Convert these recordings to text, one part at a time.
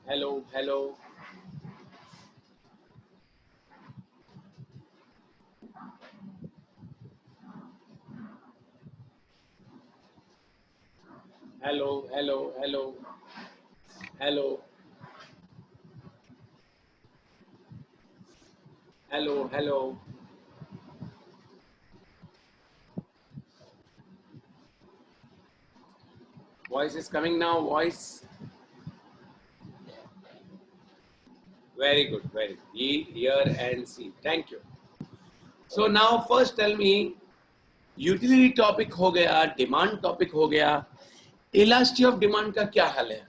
Hello, hello. Hello, hello, hello, hello, hello, hello. Voice is coming now. Voice. Very good, very good. Hear and see. Thank you. So now first tell me, utility topic हो गया, demand topic हो गया, elasticity of demand का क्या हाल है?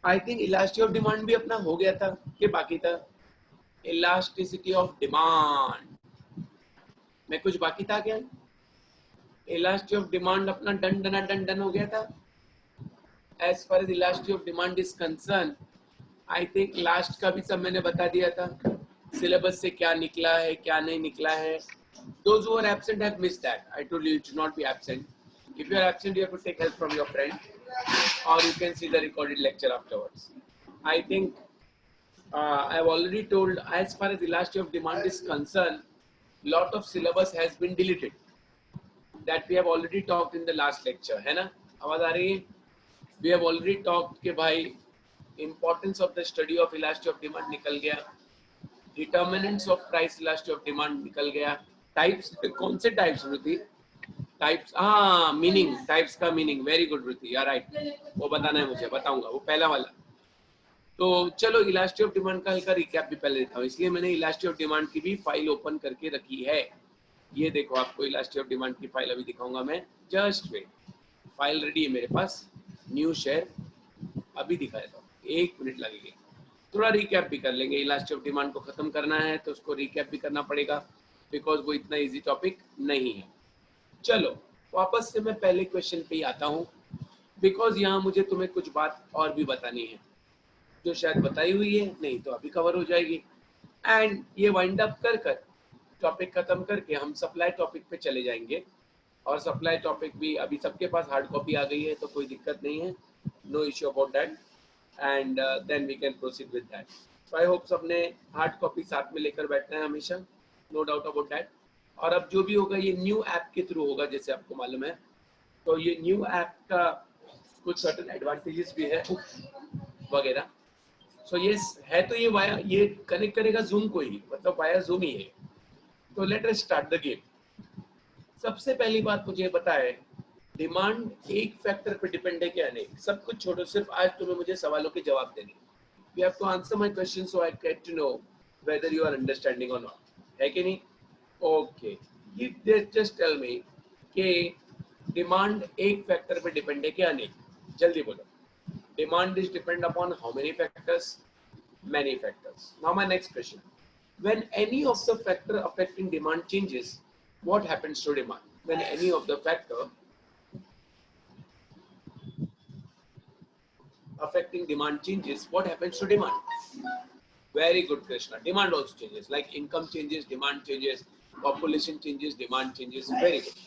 I think elasticity of demand भी अपना हो गया था कि बाकी था? इलास्टिसिटी ऑफ डिमांड में कुछ बाकी था क्या? इलास्टिसिटी ऑफ डिमांड अपना डन हो गया था. As far as elasticity of demand is concern, I think last का भी सब मैंने बता दिया था, सिलेबस से क्या निकला है क्या नहीं निकला है. Those who are absent have missed that. I told you you should not be absent. If you are absent, you have to take help from your friend, or you can see the recorded lecture afterwards. I think I have already told, as far as elasticity of demand is concerned, lot of syllabus has been deleted. That we have already talked in the last lecture, है ना? आवाज आ रही है? We have already talked कि भाई importance of the study of elasticity of demand निकल गया, determinants of price elasticity of demand निकल गया, टाइप्स कौन से टाइप्स रुति? टाइप्स, हाँ, मीनिंग, टाइप्स का मीनिंग. वेरी गुड रुति, यार राइट, वो बताना है मुझे, बताऊंगा वो पहला वाला. तो चलो इलास्टिसिटी ऑफ डिमांड का हल्का रिकैप भी पहले देता हूँ, इसलिए मैंने इलास्टिसिटी ऑफ डिमांड की भी फाइल ओपन करके रखी है. ये देखो, आपको इलास्टिसिटी ऑफ डिमांड की फाइल अभी दिखाऊंगा मैं. जस्ट वेट, फाइल रेडी है मेरे पास. न्यू शेयर अभी दिखा देता हूँ, 1 मिनट लगेगी. थोड़ा रिकैप भी कर लेंगे. इलास्टिसिटी ऑफ डिमांड को खत्म करना है तो उसको रिकैप भी करना पड़ेगा, बिकॉज वो इतना इजी टॉपिक नहीं है. चलो वापस से मैं पहले क्वेश्चन पे ही आता हूँ, बिकॉज यहाँ मुझे तुम्हें कुछ बात और भी बतानी है जो शायद बताई हुई है, नहीं तो अभी कवर हो जाएगी. एंड ये वाइंड अप कर कर टॉपिक खत्म करके हम सप्लाई टॉपिक पे चले जाएंगे. और सप्लाई टॉपिक भी अभी सबके पास हार्ड कॉपी आ गई है तो कोई दिक्कत नहीं है, no issue about that. And then we can proceed with that. So I hope सबने हार्ड कॉपी साथ में लेकर बैठना है हमेशा, नो डाउट अबाउट दैट। और अब जो भी होगा ये न्यू ऐप के थ्रू होगा, जैसे आपको मालूम है। तो ये न्यू ऐप का कुछ सर्टेन एडवांटेजेस भी है वगैरह। सो ये है तो ये वाया, ये कनेक्ट करेगा जूम को ही, मतलब वाया जूम ही है। तो let us start the game. सबसे पहली बात मुझे बताए, डिमांड एक फैक्टर पे डिपेंड है क्या नहीं? सब कुछ छोड़ो, सिर्फ आज तुम्हें मुझे सवालों के जवाब देने। You have to answer my question so I get to know whether you are understanding और नॉट, है कि नहीं? Okay, you just tell me कि डिमांड एक फैक्टर पे डिपेंड है क्या नहीं? जल्दी बोलो। Demand is depend upon how many factors? Many factors. Now my next question. When any of the factor affecting demand changes, what happens to demand? When any of the factor affecting demand changes, what happens to demand? Very good, Krishna. Demand also changes. Like income changes, demand changes. Population changes, demand changes. Very good.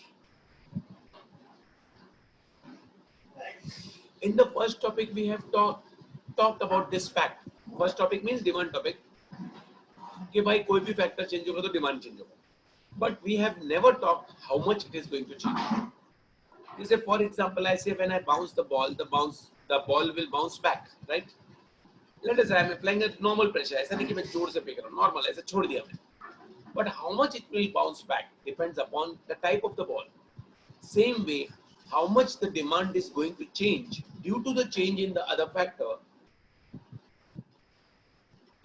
In the first topic, we have talked about this fact. First topic means demand topic. कि भाई कोई भी factor change होगा तो demand change होगा, but we have never talked how much it is going to change. जैसे for example I say when I bounce the ball, the ball will bounce back, right? Let us I am applying a normal pressure, ऐसा नहीं कि मैं जोर से फेंक रहा हूं, नॉर्मल ऐसे छोड़ दिया मैंने, but how much it will bounce back depends upon the type of the ball. Same way how much the demand is going to change due to the change in the other factor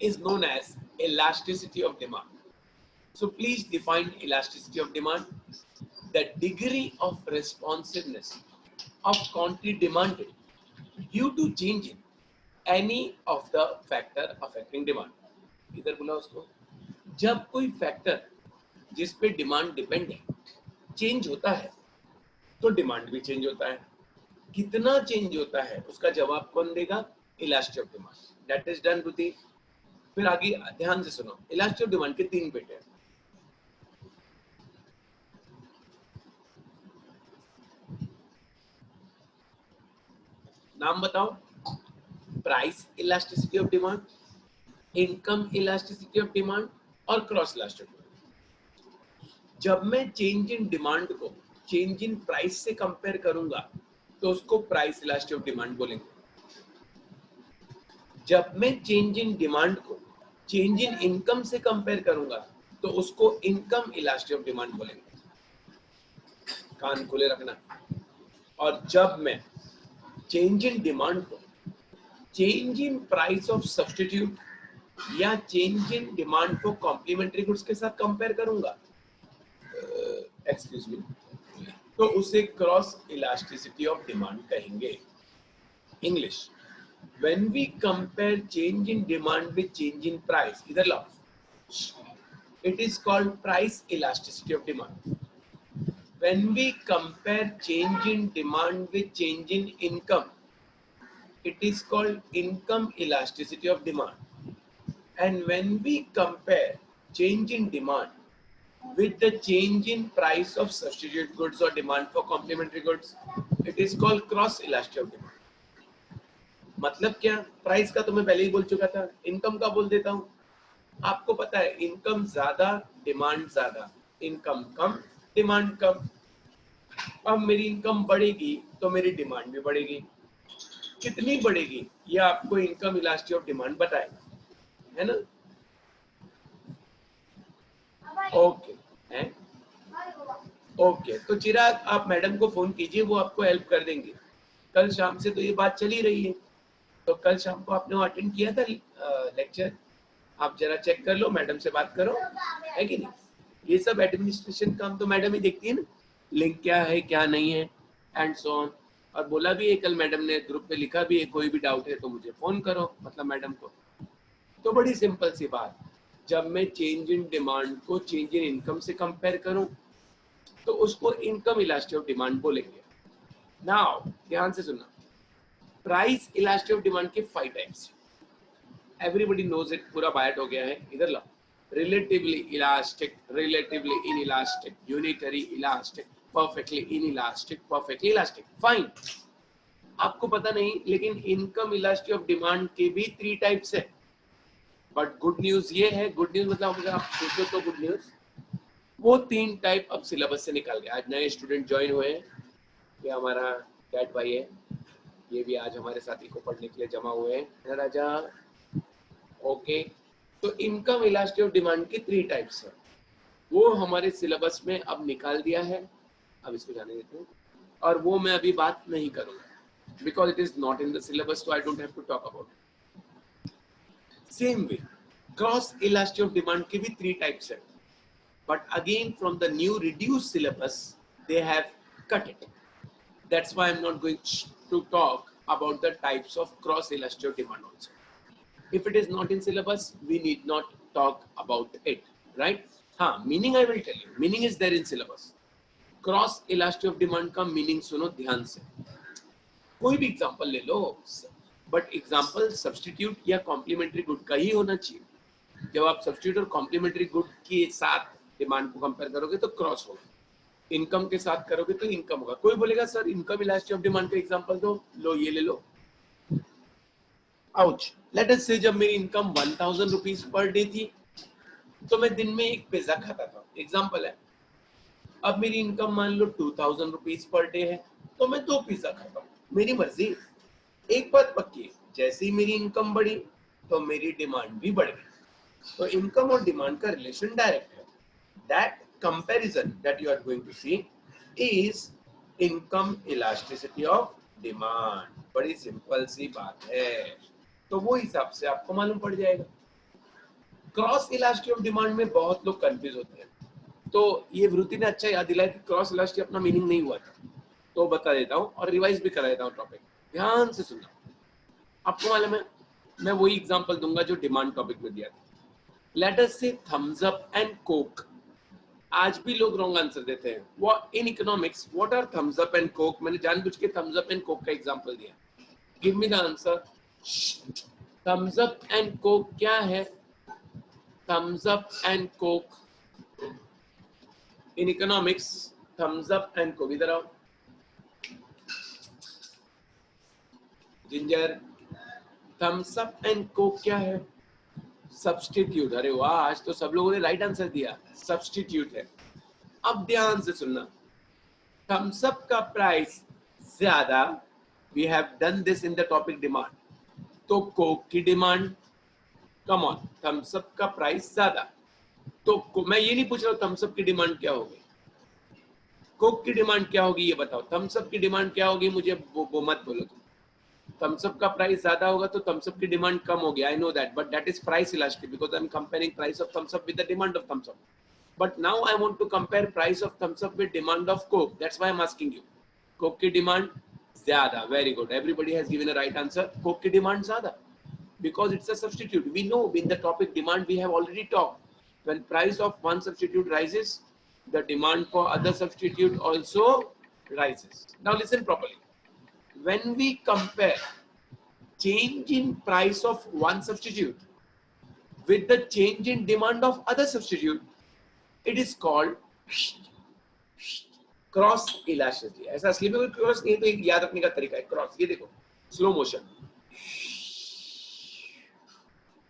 is known as elasticity of demand. So please define elasticity of demand. The degree of responsiveness of quantity demanded due to change in any of the factor affecting demand. इधर बोला उसको, जब कोई factor जिस पे demand depend है change होता है तो डिमांड भी चेंज होता है। कितना चेंज होता है उसका जवाब कौन देगा? Elasticity of demand. That is done Ruti. फिर आगे ध्यान से सुनो, इलास्टिसिटी ऑफ डिमांड के 3 बेटे हैं। नाम बताओ। Price elasticity of demand, income elasticity of demand और क्रॉस इलास्टिसिटी। जब मैं चेंज इन डिमांड को चेंज इन प्राइस से कंपेयर करूंगा तो उसको प्राइस इलास्टिसिटी ऑफ डिमांड बोलेंगे। जब मैं चेंज इन डिमांड को चेंज इन इनकम से कंपेयर करूंगा तो उसको इनकम इलास्टिसिटी ऑफ डिमांड बोलेंगे। कान खुले रखना। और जब मैं चेंज इन डिमांड को change in price of substitute या चेंज इन डिमांड को कॉम्प्लीमेंट्री गुड्स के साथ कंपेयर करूंगा, एक्सक्यूज मी, तो उसे क्रॉस इलास्टिसिटी ऑफ डिमांड कहेंगे। English, when we compare change in demand with change in price, इधर लाओ, it is called price elasticity of demand. When we compare change in demand with change in income, it is called income elasticity of demand. And when we compare change in demand with the change in price of substitute goods or demand for complementary goods, it is called cross elasticity of demand. मतलब क्या? Price का तो मैं पहले ही बोल चुका था, income का बोल देता हूँ। आपको पता है इनकम ज्यादा डिमांड ज्यादा, इनकम कम डिमांड कम। अब मेरी इनकम बढ़ेगी तो मेरी डिमांड भी बढ़ेगी। कितनी बढ़ेगी ये आपको इनकम इलास्टिसिटी ऑफ डिमांड बताएगा, है ना? ओके है, ओके। तो चिराग आप मैडम को फोन कीजिए, वो आपको हेल्प कर देंगे। कल शाम से तो ये बात चली रही है, तो कल शाम को आपने अटेंड किया था लेक्चर, आप जरा चेक कर लो, मैडम से बात करो, है कि नहीं? ये सब एडमिनिस्ट्रेशन काम तो मैडम ही देखती है ना, लिंक क्या है क्या नहीं है एंड सो ऑन। और बोला भी है कल मैडम ने, ग्रुप पे लिखा भी है, कोई भी डाउट है तो मुझे फोन करो, मतलब मैडम को। तो बड़ी सिंपल सी बात, जब मैं चेंज इन डिमांड को चेंज इन इनकम से कंपेयर करूं तो उसको इनकम इलास्टिसिटी ऑफ डिमांड बोलेंगे। नाउ ध्यान से सुनना, प्राइस इलास्टिसिटी ऑफ डिमांड के 5 टाइप्स, एवरीबॉडी नोज इट, पूरा बायट हो गया है। इधर लाओ, relatively elastic, relatively inelastic, unitary elastic, perfectly inelastic, perfectly elastic. Fine. आपको पता नहीं, लेकिन इनकम इलास्टिसिटी ऑफ डिमांड के भी 3 टाइप्स है। बट गुड न्यूज ये है, गुड न्यूज मतलब अगर आप सोचो तो गुड न्यूज, वो 3 टाइप अब सिलेबस से निकल गया। आज नए स्टूडेंट ज्वाइन हुए हैं, ये हमारा कैट भाई है, ये भी आज हमारे साथी को पढ़ने के लिए जमा हुए हैं राजा। ओके, तो इनकम इलास्टिसिटी ऑफ डिमांड की 3 टाइप्स है, वो हमारे सिलेबस में अब निकाल दिया है। अब इसको जाने देते हैं, और वो मैं अभी बात नहीं करूंगा because it is not in the syllabus, so I don't have to talk about it. Same way cross elasticity of demand की भी 3 टाइप्स है, but again from the new reduced syllabus they have cut it. That's why I'm not going to talk about the types of cross elasticity of demand also. If it is not in syllabus, we need not talk about it, right? Meaning I will tell you, meaning is there in syllabus. Cross elasticity of demand का meaning सुनो ध्यान से, कोई भी example ले लो, but example substitute या complementary good का ही होना चाहिए। जब आप सब्स्टिट्यूट और कॉम्प्लीमेंट्री गुड के साथ डिमांड को कंपेयर करोगे तो क्रॉस होगा, इनकम के साथ करोगे तो इनकम होगा। कोई बोलेगा sir income elasticity of demand का एग्जांपल दो, लो ये ले लो। आउच, लेट अस से जब मेरी इनकम 1000 रुपीज पर डे थी तो मैं दिन में एक पिज्जा खाता था, एग्जांपल है। अब मेरी इनकम मान लो 2000 रुपीज पर डे है तो मैं 2 पिज्जा खाता हूँ, मेरी मर्जी। एक बात पक्की है, जैसे ही मेरी इनकम बढ़ी तो मेरी डिमांड भी बढ़ गई। तो इनकम और डिमांड का रिलेशन डायरेक्ट है। That comparison that you are going to see is income elasticity of demand. बड़ी सिंपल सी बात है, तो वो हिसाब से आपको मालूम पड़ जाएगा। क्रॉस इलास्टिसिटी ऑफ डिमांड में बहुत लोग कंफ्यूज होते हैं, तो ये वृत्ति ने अच्छा याद दिलाया कि क्रॉस इलास्टिसिटी अपना मीनिंग नहीं हुआ था, तो बता देता हूँ और रिवाइज भी करा देता हूँ। टॉपिक ध्यान से सुनना। आपको मालूम है, मैं वही एग्जांपल दूंगा जो डिमांड टॉपिक में दिया था। लेट अस से थम्स अप एंड कोक। आज भी लोग रॉन्ग आंसर देते हैं। वो in economics what are Thums Up and Coke, मैंने जानबूझ के थम्स अप एंड कोक का एग्जांपल दिया। Give me the answer. Thums Up and Coke क्या है? Thums Up and Coke in economics, Thums Up and Coke, इधर आओ ginger. Thums Up and Coke क्या है? सब्स्टिट्यूट। अरे वाह, आज तो सब लोगों ने राइट आंसर दिया, सब्स्टिट्यूट है। अब ध्यान से सुनना, थम्स अप का प्राइस ज्यादा, we have done this in the topic demand, तो कोक की demand, come on, Thums Up का प्राइस ज्यादा, तो मैं ये नहीं पूछ रहा हूँ थम्स अप की डिमांड क्या होगी, कोक की डिमांड क्या होगी ये बताओ। थम्स अप की डिमांड क्या होगी, मुझे वो मत बोलो तुम। थम्स अप का प्राइस ज्यादा होगा तो थम्स अप की डिमांड कम होगी, I know that, but that is price elasticity because I am comparing price of Thums Up with the demand of Thums Up. But now I want to compare price of thumbs up with demand of Coke. That's why I'm asking you. Coke की demand ज़्यादा. Very good. Everybody has given a right answer. Coke की demand ज़्यादा. Because it's a substitute. We know in the topic demand we have already talked. When price of one substitute rises, the demand for other substitute also rises. Now listen properly. When we compare change in price of one substitute with the change in demand of other substitute, it is called cross elasticity. ऐसा slip में cross नहीं, तो एक याद रखने का तरीका है क्रॉस। ये देखो slow motion,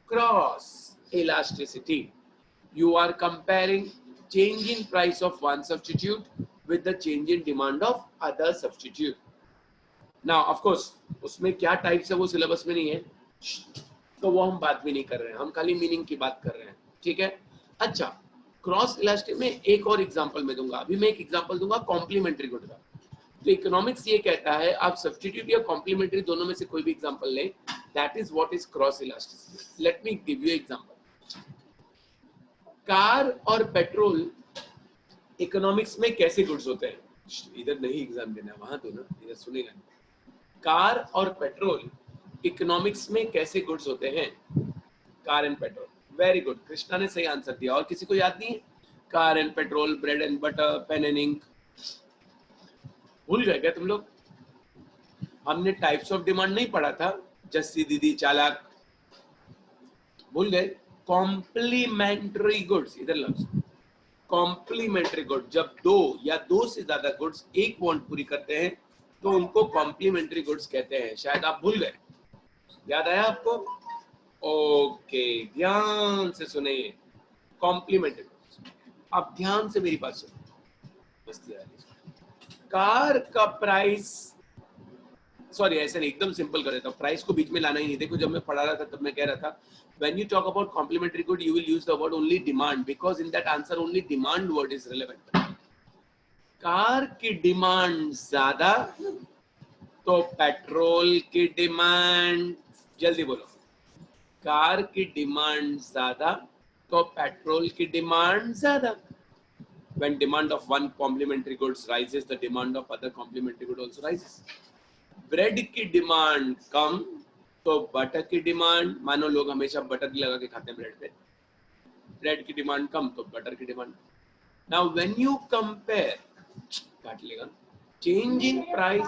cross elasticity. You are comparing change in price of one substitute with the change in demand of other substitute. Now of course उसमें क्या टाइप्स है वो सिलेबस में नहीं है, तो वो हम बात भी नहीं कर रहे हैं, हम खाली मीनिंग की बात कर रहे हैं, ठीक है। अच्छा, क्रॉस इलास्टिसिटी में एक और एग्जांपल मैं दूंगा। अभी मैं एक एग्जांपल दूंगा कॉम्प्लीमेंट्री गुड का। तो इकोनॉमिक्स ये कहता है आप सब्स्टिट्यूट या कॉम्प्लीमेंट्री दोनों में से कोई भी एग्जांपल लें, that is what is cross elasticity. Let me give you example. Car और पेट्रोल इकोनॉमिक्स में कैसे गुड्स होते हैं? इधर नहीं एग्जाम देना, वहां तो ना, इधर सुनेगा नहीं। कार और पेट्रोल इकोनॉमिक्स में कैसे गुड्स होते हैं? Car and petrol, very good, Krishna ने सही आंसर दिया। और किसी को याद नहीं है? Car and petrol, bread and butter, pen and ink, भूल गए क्या तुम लोग? हमने टाइप्स ऑफ डिमांड नहीं पढ़ा था? जस्सी दीदी चालाक, भूल गए? कॉम्प्लीमेंट्री गुड्स, इधर लफ्ज कॉम्प्लीमेंट्री गुड, जब दो या दो से ज्यादा गुड्स एक वांट पूरी करते हैं तो उनको कॉम्प्लीमेंट्री गुड्स कहते हैं। शायद आप भूल गए, याद आया आपको? ओके, ध्यान से सुनिए, कॉम्प्लीमेंट्री गुड्स। आप ध्यान से मेरी बात सुनो, मस्ती आ रही है। कार का प्राइस, सॉरी ऐसे नहीं, एकदम सिंपल कर देता हूँ, प्राइस को बीच में लाना ही नहीं। देखो जब मैं पढ़ा रहा था तब मैं कह रहा था when you talk about complementary good you will use the word only demand because in that answer only demand word is relevant। Car की डिमांड ज्यादा तो पेट्रोल की डिमांड, जल्दी बोलो, कार की डिमांड ज्यादा तो पेट्रोल की डिमांड ज्यादा। when demand of one complementary goods rises the demand of other complementary good also rises। Bread की डिमांड कम तो बटर की डिमांड, मानो लोग हमेशा बटर लगा के खाते हैं ब्रेड पे, ब्रेड की डिमांड कम तो बटर की demand. Now when you compare, काट लेगा, change in price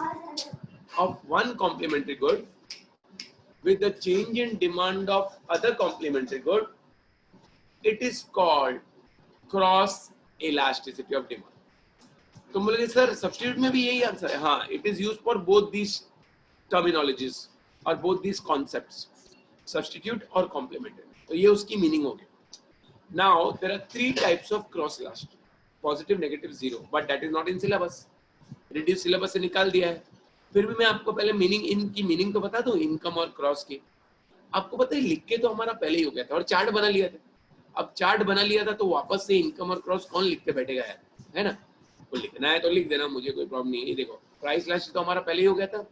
of one complementary good with the change in demand of other complementary good, it is called cross elasticity of demand। तुम बोलोगे sir substitute में भी यही answer है? हाँ, it is used for both these terminologies और both these concepts, substitute और complementary। तो ये उसकी मीनिंग हो गई। Now there are three types of cross elasticity, positive, negative, zero, but that is not in syllabus। reduce syllabus से निकाल दिया है। फिर भी मैं आपको पहले मीनिंग, इनकी मीनिंग तो बता दूं, इनकम और क्रॉस की। आपको पता है लिख के तो हमारा पहले ही हो गया था और चार्ट बना लिया था। अब चार्ट बना लिया था तो वापस से इनकम और क्रॉस कौन लिखते बैठेगा यार, है ना? तो लिखना है तो लिख देना, मुझे कोई प्रॉब्लम नहीं है। देखो प्राइस इलास्टिसिटी तो हमारा पहले ही हो गया था।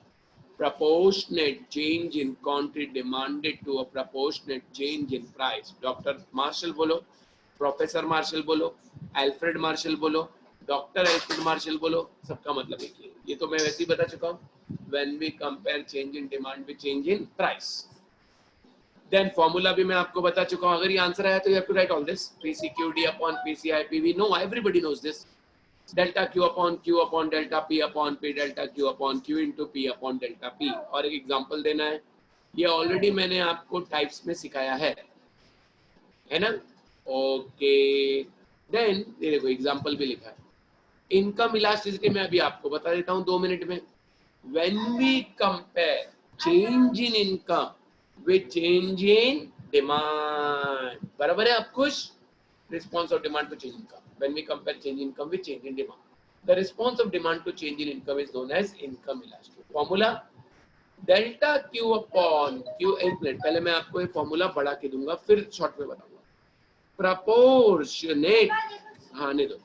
proportionate change in quantity demanded to a proportionate change in price। Doctor Marshall बोलो, प्रोफेसर मार्शल बोलो, अल्फ्रेड मार्शल बोलो, डॉक्टर अल्फ्रेड मार्शल बोलो, सबका मतलब एक ही है। ये तो मैं वैसे ही बता चुका हूँ। when we compare change in demand with change in price, then formula भी मैं आपको बता चुका हूँ। अगर ये आंसर आया तो you have to write all this, PCQD upon PCIPV, no everybody knows this। delta Q upon delta P upon P delta Q upon Q into P upon delta P। और एक एग्जांपल देना है, ये already मैंने आपको types में सिखाया है ना? ओके, देन ये देखो एग्जांपल भी लिखा है। इनकम इलास्टिसिटी में अभी आपको बता देता हूँ 2 मिनट में। when we compare change in income with change in demand, बराबर है? आप खुश? response of demand to change income, when we compare change in income with change in demand, the response of demand to change in income is known as income elasticity। Formula delta q upon Q, एक minute पहले मैं आपको ये formula बढ़ा के दूंगा फिर short में बताऊंगा। प्रपोर्शनेट, हाँ नहीं दो,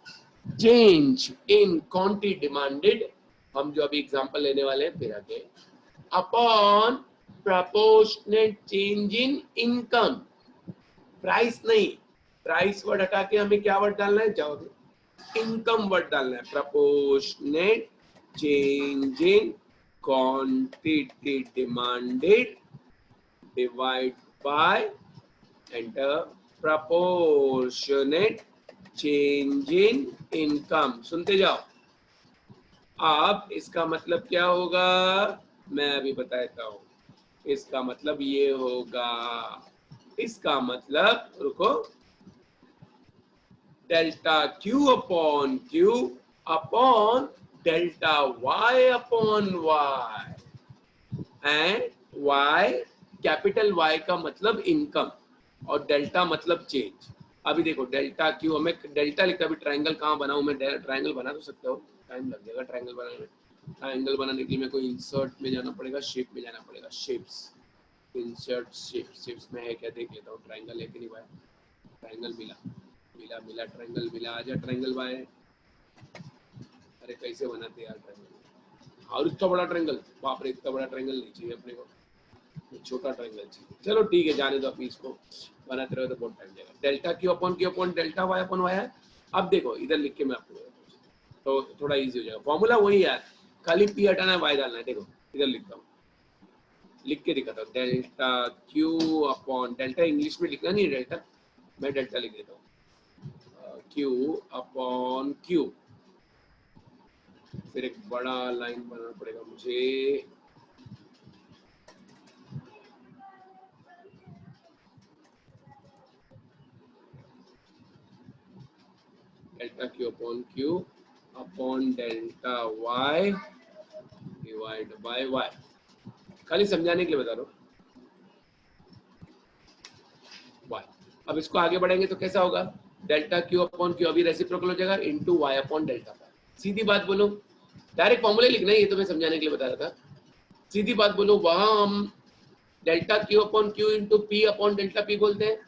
चेंज इन क्वांटिटी डिमांडेड, हम जो अभी एग्जांपल लेने वाले हैं फिर आगे, upon proportionate change in income. Price नहीं, प्राइस वर्ड हटा के हमें क्या वर्ड डालना है? जाओ, इनकम वर्ड डालना है। Proportionate change in quantity demanded divide by enter proportionate change in income. सुनते जाओ। अब इसका मतलब क्या होगा मैं अभी बता देता हूं। इसका मतलब ये होगा, इसका मतलब रुको, delta q upon q upon delta y upon y, and y, capital y का मतलब इनकम और डेल्टा मतलब चेंज। अभी देखो डेल्टा क्यू, हमें डेल्टा लिखा, अभी ट्रायंगल कहाँ बनाऊं मैं? ट्रायंगल बना तो सकता हूँ, टाइम लग जाएगा ट्रायंगल बनाने में। ट्रायंगल बनाने के लिए मेरे को इंसर्ट में जाना पड़ेगा, शेप में जाना पड़ेगा, शेप्स, इंसर्ट शेप, शेप्स में है क्या देख लेता हूँ। ट्रायंगल है कि नहीं भाई? ट्रायंगल मिला, मिला मिला, ट्रायंगल मिला, आजा ट्रायंगल भाई। अरे कैसे बनाते यार ट्रायंगल? और इतना बड़ा ट्रायंगल, बाप रे, इतना बड़ा ट्रायंगल नहीं चाहिए अपने को, छोटा ट्रायंगल चाहिए। चलो ठीक है, जाने दो, अभी इसको बनाते रहो तो बहुत टाइम जाएगा। Delta q upon delta y upon y है। अब देखो इधर लिख के मैं आपको तो थोड़ा इजी हो जाएगा। फॉर्मूला वही यार, खाली पी हटाना है, वाई डालना है। देखो इधर लिखता हूँ, लिख के दिखाता हूँ। Delta q upon, delta English में लिखना नहीं, डेल्टा मैं डेल्टा लिख देता हूँ, क्यू अपॉन क्यू, फिर एक बड़ा लाइन बनाना पड़ेगा मुझे। Delta q upon delta y divide by y, खाली समझाने के लिए बता रहा हूँ, वाई। अब इसको आगे बढ़ेंगे तो कैसा होगा, डेल्टा क्यू अपॉन क्यू अभी रेसिप्रोकल हो जाएगा इनटू वाई अपॉन डेल्टा पाई। सीधी बात बोलो, डायरेक्ट फॉर्मूले लिखना है, ये तो मैं समझाने के लिए बता रहा था। सीधी बात बोलो, वहां हम delta q upon q into p upon delta p बोलते हैं,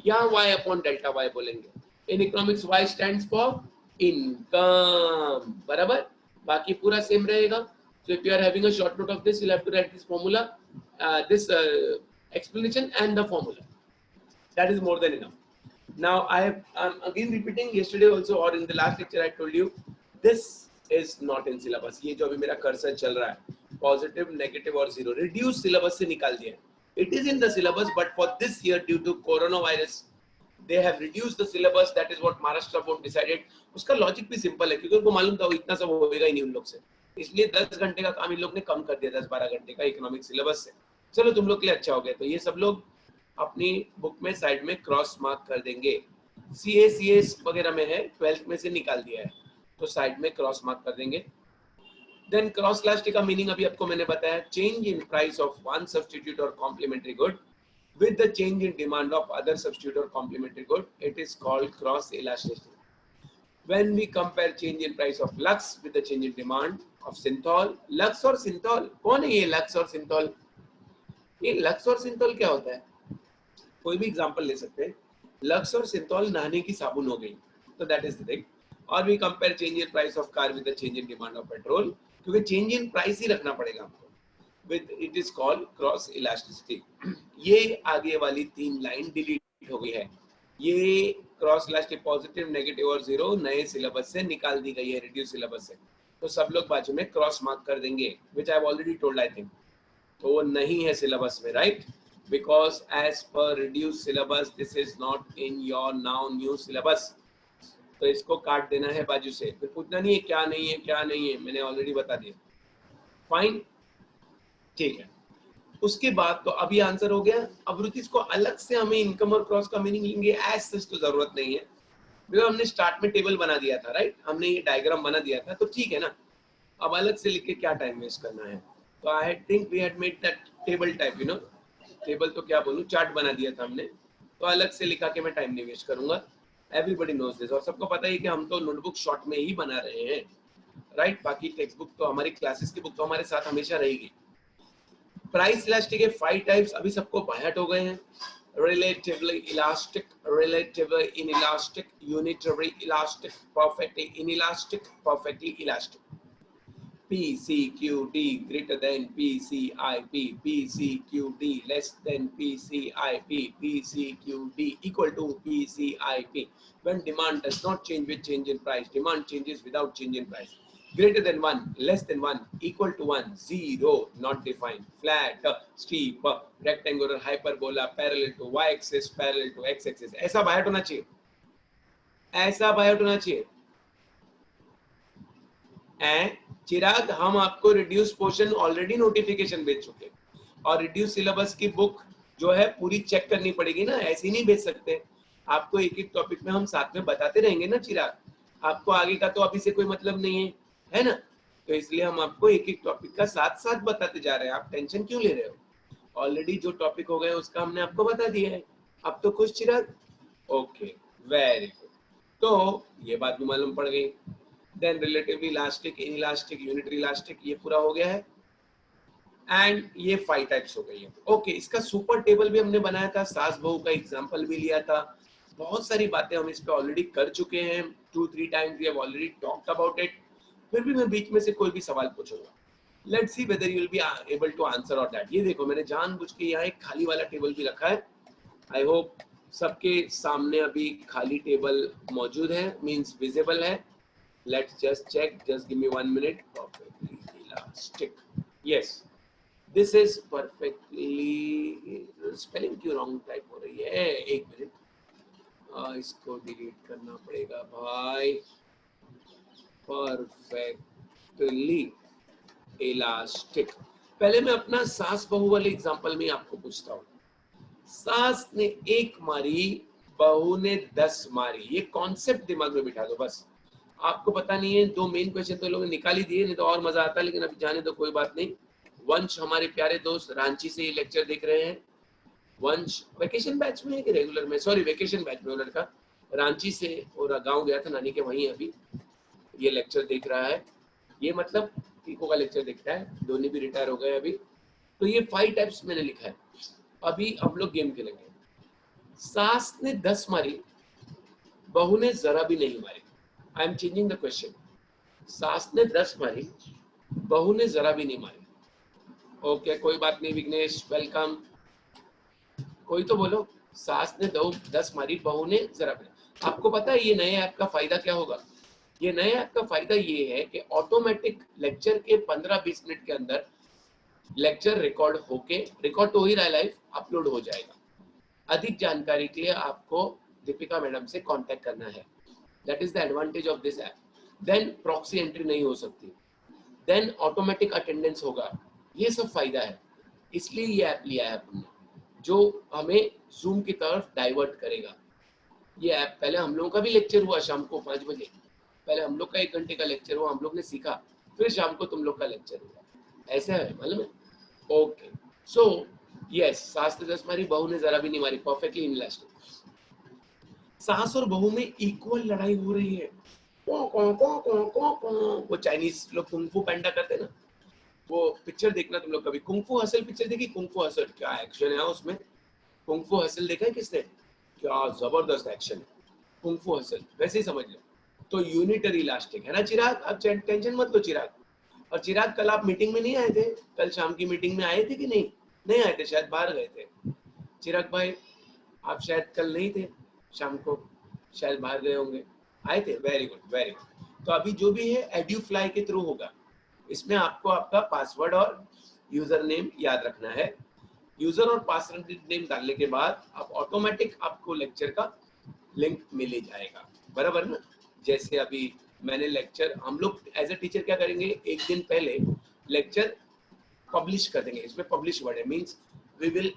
यहाँ वाई अपॉन डेल्टा वाई बोलेंगे। In economics y stands for income, बराबर, बाकी पूरा सेम रहेगा। So if you are having a short note of this, you'll have to write this formula, this explanation and the formula. That is more than enough. Now I'm again repeating yesterday also or in the last lecture I told you, this is not in syllabus. ये जो अभी मेरा cursor चल रहा है, positive, negative और zero, reduce syllabus से निकाल दिया है। It is in the syllabus, but for this year due to coronavirus, they have reduced the syllabus. That is what Maharashtra board decided. उसका लॉजिक भी सिंपल है, क्योंकि उनको मालूम था इतना सब होएगा ही नहीं उन लोग से, इसलिए 10 घंटे का काम इन लोग ने कम कर दिया, 10-12 घंटे का इकोनॉमिक सिलेबस से। चलो तुम लोग के लिए अच्छा हो गया, तो ये सब लोग अपनी बुक में साइड में क्रॉस मार्क कर देंगे। CACS वगैरह में है, 12th में से निकाल दिया है, तो साइड में क्रॉस मार्क कर देंगे। देन क्रॉस इलास्टिक का मीनिंग अभी आपको मैंने बताया, change in price of one substitute और complementary good with the change in demand of other substitute or complementary good, it is called cross elasticity. When we compare change in price of Lux with the change in demand of Synthol, Lux और Synthol, कौन है ये Lux और Synthol? ये Lux और Synthol क्या होता है? कोई भी एग्जांपल ले सकते हैं। Lux और Synthol नहाने की साबुन हो गई, तो that is the thing. और we compare change in price of car with the change in demand of petrol, क्योंकि change in price ही रखना पड़ेगा आपको। With it is called cross elasticity. ये आगे वाली 3 लाइन डिलीट हो गई है, ये क्रॉस इलास्टिक पॉजिटिव, नेगेटिव और जीरो नए सिलेबस से निकाल दी गई है, रिड्यूस सिलेबस से, तो सब लोग बाजू में क्रॉस मार्क कर देंगे, which I have already told I think. तो वो नहीं है सिलेबस में, right, because as per reduced syllabus this is not in your now new syllabus. तो इसको काट देना है बाजू से, फिर पूछना नहीं है क्या नहीं है क्या नहीं है, मैंने ऑलरेडी बता दिया। फाइन, ठीक है। उसके बाद तो अभी आंसर हो गया। अब रुचिस को अलग से हमें इनकम और क्रॉस का मीनिंग लेंगे, एज सच तो जरूरत नहीं है, बिकॉज़ हमने स्टार्ट में टेबल बना दिया था, राइट, हमने ये डायग्राम बना दिया था, तो ठीक है ना। अब अलग से लिख के क्या टाइम वेस्ट करना है, तो I think we had made that table type, you know, table तो क्या बोलूं, चार्ट बना दिया था हमने, तो अलग से लिखा के मैं टाइम नहीं वेस्ट करूंगा। एवरीबॉडी नोज दिस, और सबको पता है कि हम तो नोटबुक शॉर्ट में ही बना रहे हैं, राइट, बाकी टेक्स्ट बुक तो हमारी क्लासेस की बुक तो हमारे साथ हमेशा रहेगी। प्राइस इलास्टिक के 5 टाइप्स अभी सबको बायहट हो गए हैं, relatively elastic, relatively inelastic, unitarily elastic, perfectly inelastic, perfectly elastic. PCQD greater than PCIP, PCQD less than PCIP, PCQD equal to PCIP. When demand does not change with change in price, demand changes without change in price. Greater than 1, less than 1, equal to 1, 0, not defined, flat, steep, rectangular, hyperbola, parallel to y-axis, parallel to x-axis. ऐसा बायहट होना चाहिए, ऐसा बायहट होना चाहिए। चिराग, हम आपको reduce portion already notification भेज चुके, और रिड्यूस सिलेबस की बुक जो है पूरी चेक करनी पड़ेगी ना, ऐसे नहीं भेज सकते आपको। एक एक टॉपिक में हम साथ में बताते रहेंगे ना चिराग, आपको आगे का तो अभी से कोई मतलब नहीं है, है ना, तो इसलिए हम आपको एक एक टॉपिक का साथ साथ बताते जा रहे हैं। आप टेंशन क्यों ले रहे हो, ऑलरेडी जो टॉपिक हो गए उसका हमने आपको बता दिया है, अब तो खुश चिराग। ओके, वेरी गुड, तो ये बात भी मालूम पड़ गई। Then relatively elastic, inelastic, unitary elastic, ये पूरा हो गया है, एंड ये 5 टाइप्स हो गई है। ओके, इसका सुपर टेबल भी हमने बनाया था, सास बहू का एग्जांपल भी लिया था, बहुत सारी बातें हम इस पे ऑलरेडी कर चुके हैं, 2-3 times we have already talked about it. फिर भी मैं बीच में से कोई भी सवाल पूछूंगा, let's see whether you will be able to answer on that. ये देखो, मैंने जानबूझ के यहाँ एक खाली वाला टेबल भी रखा है, आई होप सबके सामने अभी खाली टेबल मौजूद है, मींस विजिबल है। Let's just check, just give me 1 minute. Perfectly elastic, yes, this is perfectly, spelling क्यों wrong type हो रही है, 1 मिनट, इसको डिलीट करना पड़ेगा भाई। perfectly elastic, पहले मैं अपना सास बहू वाले एग्जांपल में आपको पूछता हूँ। सास ने 1 मारी, बहू ने 10 मारी, ये कॉन्सेप्ट दिमाग में बिठा दो बस। आपको पता नहीं है, 2 मेन क्वेश्चन तो लोगों ने निकाल ही दिए, नहीं तो और मजा आता, लेकिन अभी जाने तो कोई बात नहीं। वंश हमारे प्यारे दोस्त रांची से ये लेक्चर देख रहे हैं। वंश वेकेशन बैच में है कि रेगुलर में? सॉरी, वेकेशन बैच में। वो लड़का रांची से और गांव गया था नानी के, वहीं अभी ये लेक्चर देख रहा है। ये मतलब टीको का लेक्चर देखता है, धोनी भी रिटायर हो गए अभी। तो ये 5 टाइप्स मैंने लिखा है। अभी हम लोग गेम खेलेंगे। सास ने 10 मारी, बहू ने जरा भी नहीं मारी। I am changing the question. सास ने 10 मारी, बहू ने जरा भी नहीं मारी। ओके, कोई बात नहीं विघ्नेश, वेलकम। कोई तो बोलो, सास ने 10 मारी, बहू ने जरा भी नहीं। आपको पता है ये नए ऐप का फायदा क्या होगा? ये नए ऐप का फायदा ये है कि ऑटोमेटिक लेक्चर के 15-20 मिनट के अंदर लेक्चर रिकॉर्ड तो हो ही रहा है, लाइव अपलोड हो जाएगा। अधिक जानकारी के लिए आपको दीपिका मैडम से कांटेक्ट करना है। That is the advantage of this app. Then proxy entry नहीं हो सकती, देन ऑटोमेटिक अटेंडेंस होगा। ये सब फायदा है, इसलिए ये ऐप लिया है हमने, जो हमें जूम की तरफ डाइवर्ट करेगा। ये ऐप, पहले हम लोगों का भी लेक्चर हुआ शाम को 5 बजे, पहले हम लोग का 1 घंटे का लेक्चर हुआ, हम लोग ने सीखा, फिर शाम को तुम लोग का लेक्चर हुआ, ऐसा है, मालूम है? ओके, सो यस, सास ने 10 मारी, बहू ने जरा भी नहीं मारी, परफेक्टली इनलास्टिक। सास और बहू में इक्वल लड़ाई हो रही है। वो चाइनीज लोग कुंग-फू पैंडा करते हैं ना, वो पिक्चर देखना तुम लोग कभी, कुंग-फू हसल पिक्चर देखी? कुंग-फू हसल, क्या एक्शन है उसमें। कुंग-फू हसल देखा है किसने? क्या जबरदस्त एक्शन है कुंग-फू हसल, वैसे ही समझ लो। तो यूनिटरी इलास्टिक है ना चिराग, आप टेंशन मत लो चिराग। और चिराग, कल आप मीटिंग में नहीं आए थे? कल शाम की मीटिंग में आए थे कि नहीं? नहीं आए थे, शायद बाहर गए थे। चिराग भाई, आप शायद कल नहीं थे, शाम को शायद बाहर गए होंगे, आए थे। Very good, very good. तो अभी जो भी है एड्यूफ्लाई के थ्रू होगा। इसमें आपको आपका पासवर्ड और यूजर नेम याद रखना है। यूजर और पासवर्ड नेम डालने के बाद आप ऑटोमेटिक आपको लेक्चर का लिंक मिल ही जाएगा, बराबर ना? जैसे अभी मैंने लेक्चर, हम लोग एज ए टीचर क्या करेंगे, एक दिन पहले लेक्चर पब्लिश कर देंगे। इसमें पब्लिश वर्ड है, मींस वी विल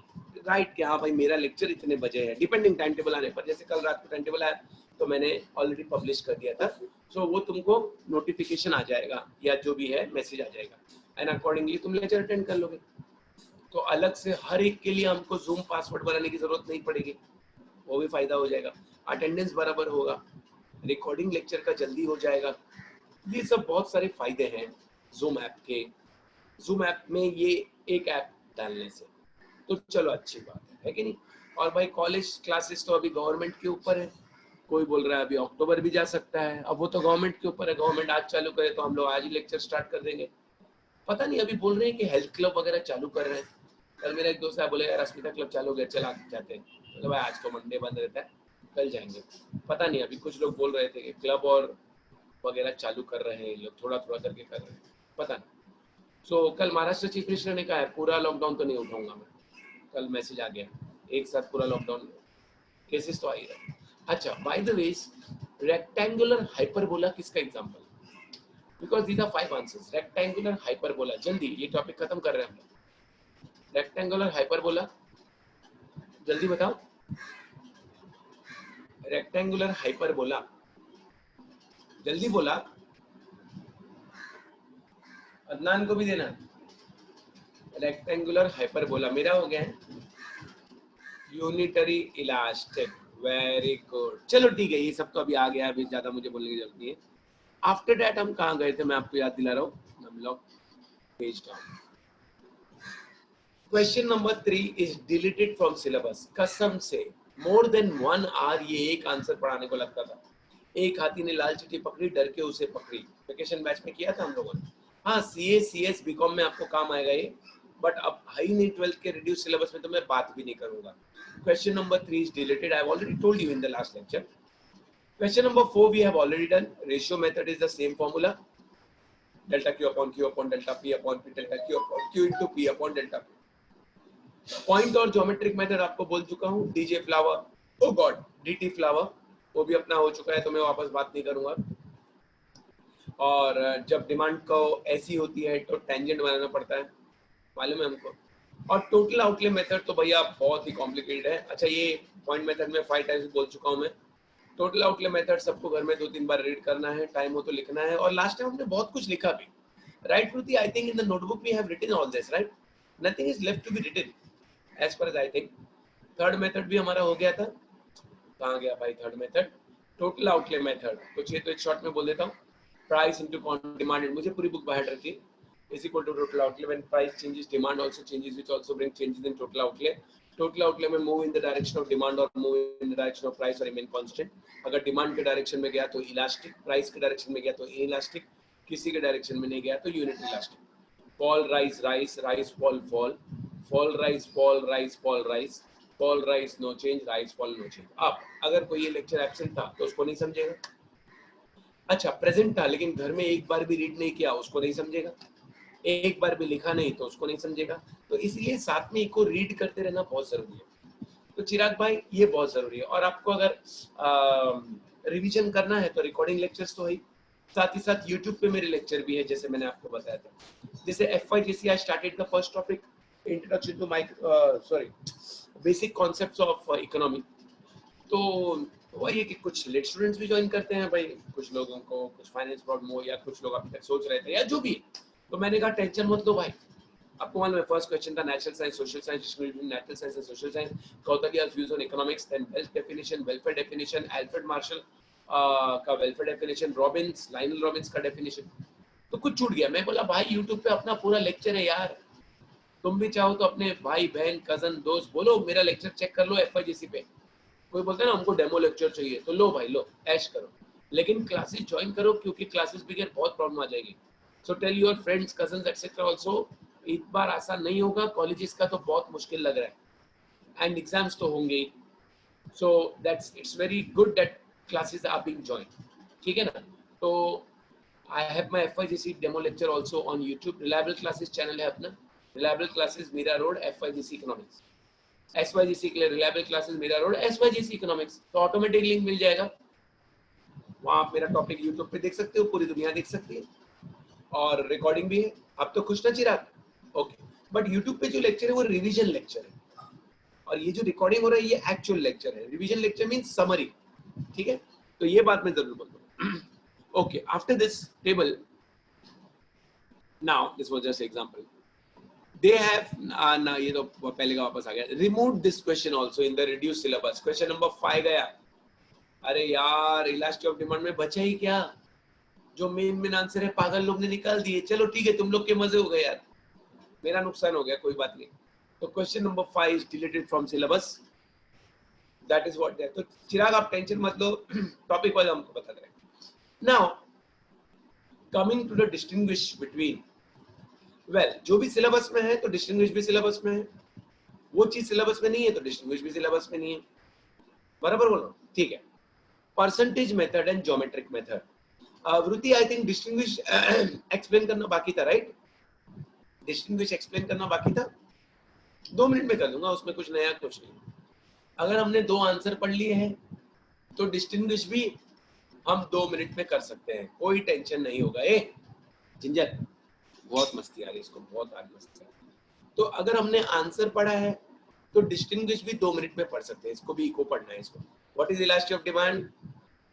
राइट कि हाँ भाई मेरा लेक्चर इतने बजे है, डिपेंडिंग टाइम टेबल आने पर। जैसे कल रात को टाइम टेबल आया तो मैंने ऑलरेडी पब्लिश कर दिया था, सो वो तुमको नोटिफिकेशन आ जाएगा या जो भी है मैसेज आ जाएगा, एंड अकॉर्डिंगली तुम लेक्चर अटेंड कर लोगे। तो अलग से हर एक के लिए हमको जूम पासवर्ड बनाने की जरूरत नहीं पड़ेगी, वो भी फायदा हो जाएगा। अटेंडेंस बराबर होगा, रिकॉर्डिंग लेक्चर का जल्दी हो जाएगा। ये सब बहुत सारे फायदे हैं जूम ऐप के। जूम ऐप में ये एक ऐप डालने से, तो चलो अच्छी बात है कि नहीं? और भाई कॉलेज क्लासेस तो अभी गवर्नमेंट के ऊपर है, कोई बोल रहा है अभी अक्टूबर भी जा सकता है, अब वो तो गवर्नमेंट के ऊपर है। गवर्नमेंट आज चालू करे तो हम लोग आज ही लेक्चर स्टार्ट कर देंगे। पता नहीं, अभी बोल रहे हैं कि हेल्थ क्लब वगैरह चालू कर रहे हैं। कल मेरा एक दोस्त है, बोले यार अस्मिता क्लब चालू हो गया, चला जाते हैं। मतलब भाई आज तो मंडे बंद रहता है, कल जाएंगे। पता नहीं, अभी कुछ लोग बोल रहे थे कि क्लब और वगैरह चालू कर रहे हैं लोग, थोड़ा थोड़ा करके कर रहे हैं, पता नहीं। सो कल महाराष्ट्र चीफ मिनिस्टर ने कहा है पूरा लॉकडाउन तो नहीं उठाऊंगा मैं, कल मैसेज आ गया, एक साथ पूरा लॉकडाउन, केसेस तो आ ही रहे। अच्छा, by the way, rectangular hyperbola किसका example? Because these are 5 answers. Rectangular hyperbola, जल्दी ये टॉपिक खत्म कर रहे हैं हम लोग। रेक्टेंगुलर हाइपरबोला, जल्दी बताओ। रेक्टेंगुलर हाइपरबोला, जल्दी बोला, अदनान को भी देना। रेक्टेंगुलर हाइपरबोला मेरा हो गया है, यूनिटरी इलास्टिक, वेरी गुड। चलो ठीक है, ये सब तो अभी आ गया, अभी ज्यादा मुझे बोलने की जरूरत नहीं है। आफ्टर दैट हम कहाँ गए थे, मैं आपको याद दिला रहा हूँ। हम लोग page down, question number 3 is deleted from syllabus. कसम से मोर देन 1 आवर ये एक आंसर पढ़ाने को लगता था। एक हाथी ने लाल चिट्ठी पकड़ी, डर के उसे पकड़ी, वेकेशन बैच में किया था हम लोगों ने। हाँ, सीए सीएस बीकॉम में आपको काम आएगा ये, बट अब हाई नहीं 12th के रिड्यूस सिलेबस में तो मैं बात भी नहीं करूंगा। Question number 3 is deleted. I have already told you in the last lecture. Question number 4 we have already done. Ratio method is the same formula. Delta Q upon delta P upon P, delta Q upon Q into P upon delta P. Point और geometric method आपको बोल चुका हूँ. DJ flower, oh God, DT flower, वो भी अपना हो चुका है, तो मैं वापस बात नहीं करूंगा। और जब डिमांड को ऐसी होती है तो टेंजेंट बनाना पड़ता है, मालूम है हमको। और टोटल आउटले मेथड तो भैया बहुत ही कॉम्प्लिकेटेड है। अच्छा, ये पॉइंट मेथड में 5 टाइम्स बोल चुका हूँ मैं। टोटल आउटले मेथड सबको घर में 2-3 बार रीड करना है, टाइम हो तो लिखना है, और लास्ट टाइम हमने बहुत कुछ लिखा भी, right Shruti? I think in the notebook we have written all this, right? Nothing is left to be written as per as I think. Third method भी हमारा हो गया था, कहाँ गया भाई third method? Total outlay method. कुछ ये तो एक शॉर्ट में बोल देता हूँ, प्राइस इनटू डिमांड, मुझे पूरी बुक बाहर रखी, is equal to total outlay. When price changes, demand also changes, which also brings changes in total outlay. Total outlay में move in the direction of demand और move in the direction of price और remain constant. अगर demand के direction में गया तो elastic, price के direction में गया तो inelastic, किसी के direction में नहीं गया तो unit elastic. Fall, rise, rise, rise, fall, fall, fall, rise, fall, rise, fall, rise, fall, rise, no change, rise, fall, no change. अब अगर कोई ये lecture absent था तो उसको नहीं समझेगा. अच्छा प्रेजेंट था लेकिन घर में एक बार भी रीड नहीं किया, उसको नहीं समझेगा. एक बार भी लिखा नहीं तो उसको नहीं समझेगा. तो इसलिए साथ में एक को रीड करते रहना बहुत जरूरी है. तो चिराग भाई ये बहुत जरूरी है. और आपको अगर रिवीजन करना है तो रिकॉर्डिंग लेक्चर्स तो है, साथ ही साथ यूट्यूब पे मेरे लेक्चर भी है, जैसे मैंने आपको बताया था. जैसे FYGC I started the first topic, introduction to my basic concepts of economy. तो वही है कि कुछ लेट स्टूडेंट्स भी ज्वाइन करते हैं भाई, कुछ लोगों को कुछ फाइनेंस प्रॉब्लम हो, या कुछ लोग अभी तक सोच रहे थे, या जो भी. तो मैंने कहा टेंशन मत लो भाई. आपको मालूम है फर्स्ट क्वेश्चन था natural science social science, natural science and social science, Kautilya's views on economics, then wealth definition, welfare definition, Alfred Marshall का welfare definition, Robbins, Lionel Robbins का डेफिनेशन. तो कुछ छूट गया. मैं बोला भाई यूट्यूब पे अपना पूरा लेक्चर है यार, तुम भी चाहो तो अपने भाई बहन कजन दोस्त बोलो मेरा लेक्चर चेक कर लो FYGC पे. कोई बोलता है ना हमको डेमो लेक्चर चाहिए, तो लो भाई लो ऐश करो, लेकिन क्लासेस ज्वाइन करो, क्योंकि क्लासेस बगैर बहुत प्रॉब्लम आ जाएगी. So tell your friends cousins etcetera also. एक बार आसान नहीं होगा, कॉलेजेस का तो बहुत मुश्किल लग रहा है, एंड एग्जाम्स तो होंगे ही. So that's it's very good that classes are being join. ठीक है ना? तो I have my FYGC demo lecture also on YouTube. Reliable classes channel है अपना, reliable classes Mira Road FYGC economics. SYGC के लिए reliable classes Mira Road SYGC economics, तो automatic link मिल जाएगा. वहां आप मेरा टॉपिक YouTube पे देख सकते हो, पूरी दुनिया देख सकती है, और रिकॉर्डिंग भी है. आप तो खुश ना चिराग? ओके. बट YouTube पे जो लेक्चर है वो रिवीजन लेक्चर है, और ये जो रिकॉर्डिंग हो रहा है ये एक्चुअल लेक्चर है. Revision lecture means summary. ठीक है? तो ये बात मैं जरूर बोल दूं. Okay, after this table, now this was just example. They have ना ये तो पहले का वापस आ गया. Remove this question also in the reduced syllabus. Question number 5 गया. अरे यार इलास्टिसिटी ऑफ डिमांड में बचा ही क्या? जो मेन आंसर है पागल लोग ने निकाल दिए. चलो ठीक है, तुम लोग के मजे हो गए यार, मेरा नुकसान हो गया, कोई बात नहीं. तो question number 5 is deleted from syllabus. That is what that. तो चिराग आप टेंशन मत लो, टॉपिक वाइज हमको बता रहे हैं. Now coming to the distinguish between, well जो भी सिलेबस में है तो डिस्टिंग्विश भी सिलेबस में है, वो चीज सिलेबस में नहीं है तो डिस्टिंग्विश भी सिलेबस में नहीं है. बराबर बोलो? ठीक है. Percentage method and geometric method. वृत्ति आई थिंक डिस्टिंग्विश एक्सप्लेन करना बाकी था, राइट? डिस्टिंग्विश एक्सप्लेन करना बाकी था. 2 मिनट में कर दूंगा, उसमें कुछ नया कुछ नहीं. अगर हमने 2 आंसर पढ़ लिए हैं तो डिस्टिंग्विश भी हम 2 मिनट में कर सकते हैं, कोई टेंशन नहीं होगा. जिंजर बहुत मस्ती आ रही है इसको, बहुत आज मस्ती आ रही है. तो अगर हमने आंसर पढ़ा है तो डिस्टिंग्विश भी 2 मिनट में पढ़ सकते हैं. इसको भी इको पढ़ना है. इसको what is elasticity of demand?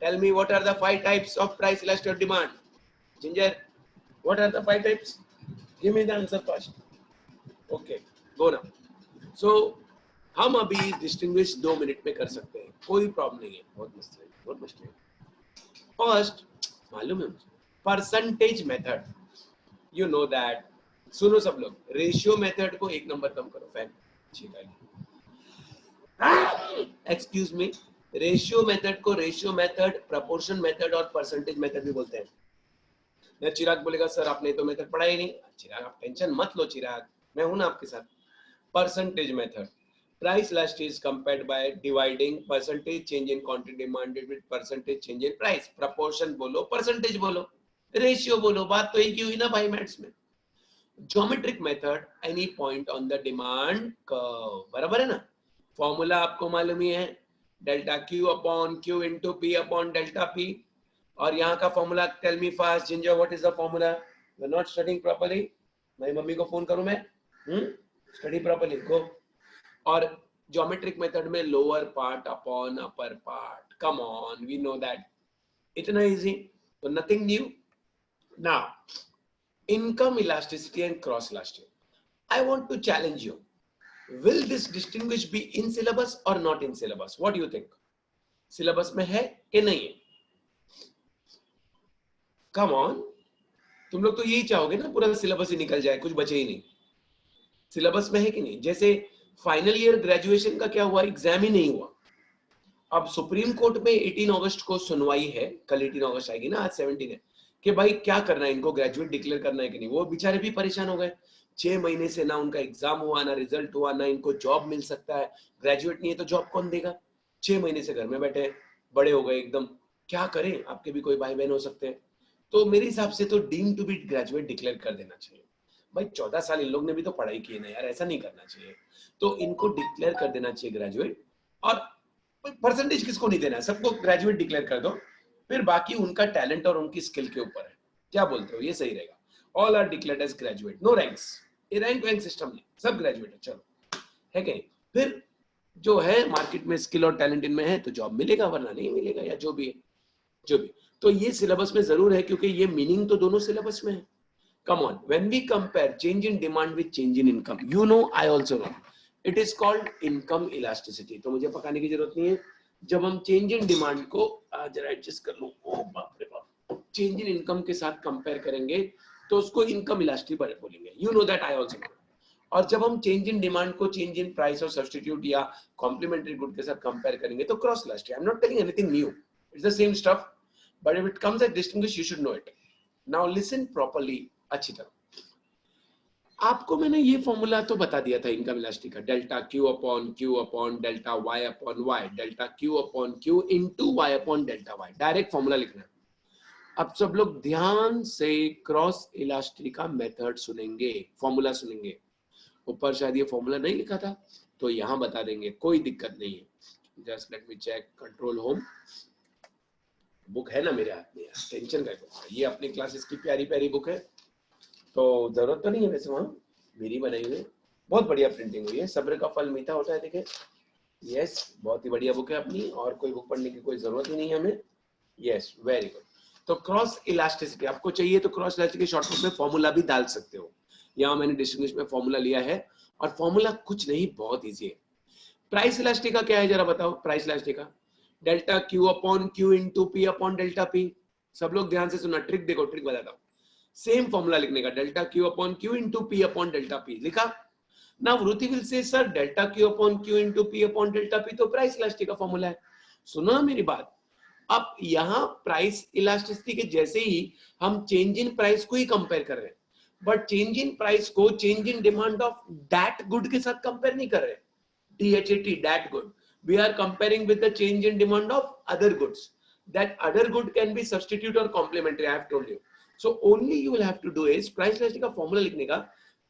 Tell me what are the 5 types of price elasticity of demand. Ginger what are the 5 types? Give me the answer first. Okay go now. So हम अभी distinguish 2 minute में कर सकते हैं, कोई problem नहीं है. बहुत मस्ती है, बहुत मस्ती है. फर्स्ट मालूम है मुझे, percentage method. You know that. सुनो सब लोग, रेशियो मेथड को 1 नंबर कम करो. Fan excuse me. Ratio method को रेशियो मेथड, प्रपोर्शन मेथड और परसेंटेज मेथड भी बोलते हैं. ना चिराग बोलेगा सर आपने तो मेथड पढ़ा ही नहीं. चिराग आप टेंशन मत लो चिराग, मैं हूं ना आपके साथ. Percentage method, price elasticity is compared by dividing percentage change in quantity demanded with percentage change in price. proportion बोलो, percentage बोलो, रेशियो बोलो, बात तो एक ही हुई ना भाई मैथ्स में. Geometric method, any point on the demand curve. बराबर है ना? फॉर्मूला आपको मालूम ही है, delta q upon q into p upon delta p. और यहाँ का formula tell me fast ginger, what is the formula? You are not studying properly. मेरी मम्मी को फोन करूं मैं? Study properly go. और ज्योमेट्रिक मेथड में lower part upon upper part, come on, we know that, इतना easy, तो nothing new. Now income elasticity and cross elasticity, I want to challenge you. Will this distinguish be in syllabus or not in syllabus? What do you think? Syllabus में है कि नहीं है? Come on, तुम लोग तो यही चाहोगे ना पूरा सिलेबस ही निकल जाए, कुछ बचे ही नहीं. सिलेबस में है कि नहीं? जैसे फाइनल ईयर ग्रेजुएशन का क्या हुआ, एग्जाम ही नहीं हुआ. अब सुप्रीम कोर्ट में 18 अगस्त को सुनवाई है, कल 18 अगस्त आएगी ना, आज 17 है, कि भाई क्या करना है, इनको ग्रेजुएट डिक्लेयर करना है कि नहीं. वो बेचारे भी परेशान हो गए, 6 महीने से ना उनका एग्जाम हुआ, ना रिजल्ट हुआ, ना इनको जॉब मिल सकता है. ग्रेजुएट नहीं है तो जॉब कौन देगा? 6 महीने से घर में बैठे हैं, बड़े हो गए एकदम, क्या करें, आपके भी कोई भाई बहन हो सकते हैं. तो मेरे हिसाब से तो deem to be graduate declare कर देना चाहिए. भाई 14 साल इन लोग ने भी तो पढ़ाई की है ना यार, ऐसा नहीं करना चाहिए. तो इनको डिक्लेयर कर देना चाहिए ग्रेजुएट. और परसेंटेज किसको नहीं देना है, सबको ग्रेजुएट डिक्लेयर कर दो, फिर बाकी उनका टैलेंट और उनकी स्किल के ऊपर है. क्या बोलते हो, ये सही रहेगा? All are declared as graduate, no ranks, ये रैंक वैंक सिस्टम नहीं, सब ग्रेजुएट है. चलो, है कि नहीं? फिर जो है मार्केट में स्किल और टैलेंट इनमें है तो जॉब मिलेगा, वरना नहीं मिलेगा, या जो भी है, जो भी. तो ये सिलेबस में जरूर है, क्योंकि ये मीनिंग तो दोनों सिलेबस में है. Come on, when we compare change in demand with change in income, you know, I also know, it is called income elasticity. तो मुझे पकाने की जरूरत नहीं है. जब हम चेंज इन डिमांड को, जरा एडजस्ट कर लो, ओ बाप रे बाप, चेंज इन इनकम के साथ कंपेयर करेंगे तो उसको इनकम इलास्टिसिटी बोलेंगे. You know that, I also know. और जब हम चेंज इन डिमांड को चेंज इन प्राइस और सब्स्टिट्यूट या कॉम्प्लीमेंट्री गुड के साथ कंपेयर करेंगे तो cross elasticity. I am not telling anything new, it's the same stuff, but if it comes at distinguish you should know it. Now listen properly, अच्छी तरह. आपको मैंने ये फॉर्मूला तो बता दिया था इनकम इलास्टिसिटी का, delta q upon delta y upon y, delta q upon q into y upon delta y. Direct formula लिखना है. अब सब लोग ध्यान से क्रॉस इलास्टिसिटी का मेथड सुनेंगे, फॉर्मूला सुनेंगे. ऊपर शायद ये फॉर्मूला नहीं लिखा था तो यहाँ बता देंगे, कोई दिक्कत नहीं है. Just let me check, control home, book है ना मेरे हाथ में, टेंशन का. ये अपनी क्लासेस की प्यारी प्यारी बुक है, तो जरूरत तो नहीं है वैसे, वहां मेरी बनाई हुई, बहुत बढ़िया प्रिंटिंग हुई है. सब्र का फल मीठा होता है, देखे. यस, बहुत ही बढ़िया बुक है अपनी, और कोई बुक पढ़ने की कोई जरूरत ही नहीं है हमें. Yes, very good. तो क्रॉस इलास्टिसिटी आपको चाहिए तो क्रॉस इलास्टिसिटी के शॉर्टकट में फॉर्मूला भी डाल सकते हो. यहाँ मैंने डिस्टिंग्विश में फॉर्मूला लिया है, और फॉर्मूला कुछ नहीं, बहुत ईजी है. प्राइस इलास्टिसिटी का क्या है जरा बताओ. प्राइस इलास्टिसिटी का delta q upon q into p upon delta P. सब लोग ध्यान से सुनना, ट्रिक देखो, ट्रिक बताता हूँ. सेम फॉर्मूला लिखने का, delta q upon q into p upon delta P. लिखा ना. वृत्ति will say sir delta q upon q into p upon delta P तो प्राइस इलास्टिसिटी का फॉर्मूला है. सुनो ना मेरी बात. अब यहाँ प्राइस इलास्टिसिटी के जैसे ही हम चेंज इन प्राइस को ही कंपेयर कर रहे हैं, बट चेंज इन प्राइस को change in demand of that good के साथ कंपेयर नहीं कर रहे. DHAT, that good. We are comparing with the change in demand of other goods. That other good can be substitute or complementary. I have told you. So only you will have to do is price elasticity का formula लिखने का,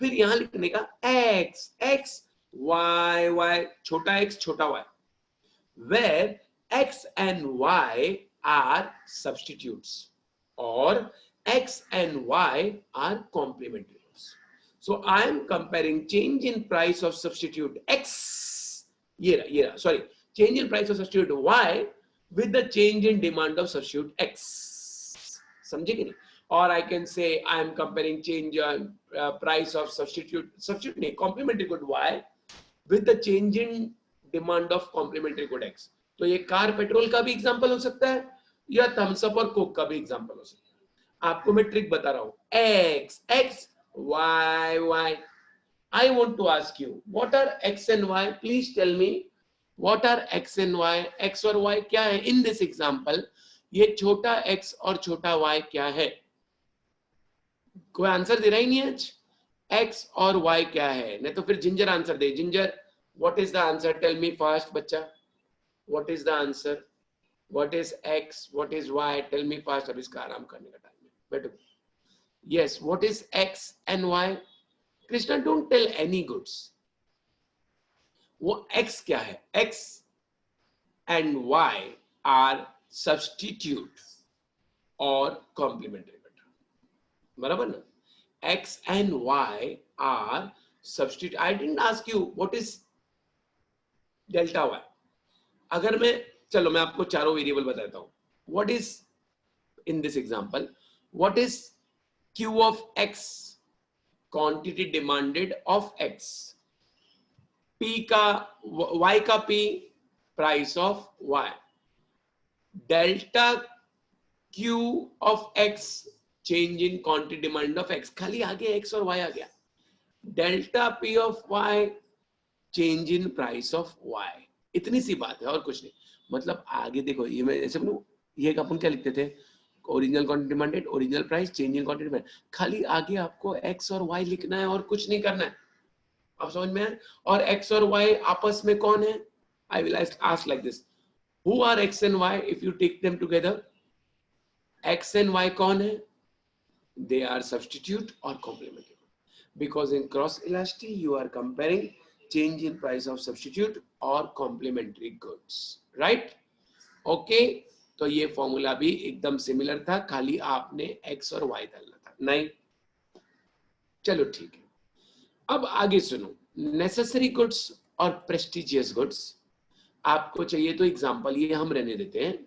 फिर यहाँ लिखने का x, x, y, y, छोटा x, छोटा y, where x and y are substitutes or x and y are complementary goods. So I am comparing change in price of substitute x, sorry, change in price of substitute y with the change in demand of substitute x. समझे कि नहीं? Or I can say I am comparing change price of substitute नहीं, complementary good y with the change in demand of complementary good x. तो ये car petrol का भी example हो सकता है, या थम्स अप और कोक का भी एग्जांपल हो सकता है. आपको मैं ट्रिक बता रहा हूँ. x, x, y, y. I want to ask you, what are x and y? Please tell me, what are x and y? x और y क्या है in this example? ये छोटा x और छोटा y क्या है? कोई आंसर दे रहा ही नहीं आज. x और y क्या है? नहीं तो फिर ginger answer they. Ginger, what is the answer? Tell me first, बच्चा. What is the answer? What is x? What is y? Tell me first. अब इसका आराम करने का टाइम है, बैठो. Yes, what is x and y? Krishna, don't tell any goods. वो x क्या है? x and y are substitute or complementary. बराबर ना? x and y are substitute. I didn't ask you what is delta y. अगर मैं, चलो मैं आपको चारों वेरिएबल बताता हूं। What is in this example, what is q of x, quantity demanded of x, p का, वाई का p, price of y, delta q of x, change in quantity demand of x, खाली आगे x और y आ गया, delta p of y, change in price of y. इतनी सी बात है और कुछ नहीं। मतलब आगे देखो, ये मैं ऐसे बोलूं, ये अपन क्या लिखते थे, original quantity demanded, original price, change in quantity demand, खाली आगे आपको एक्स और वाई लिखना है और कुछ नहीं करना है। आप समझ में आए? और एक्स और वाई आपस में कौन है? I will ask like this, who are x and y if you take them together? X and y कौन है? They are substitute or complementary, because in cross elasticity you are comparing change in price of substitute or complementary goods, right? Okay, तो ये formula भी एकदम similar था, खाली आपने x और y डालना था, नहीं? चलो ठीक है, अब आगे सुनो। नेसेसरी गुड्स और प्रेस्टिजियस गुड्स आपको चाहिए तो एग्जांपल ये हम रहने देते हैं।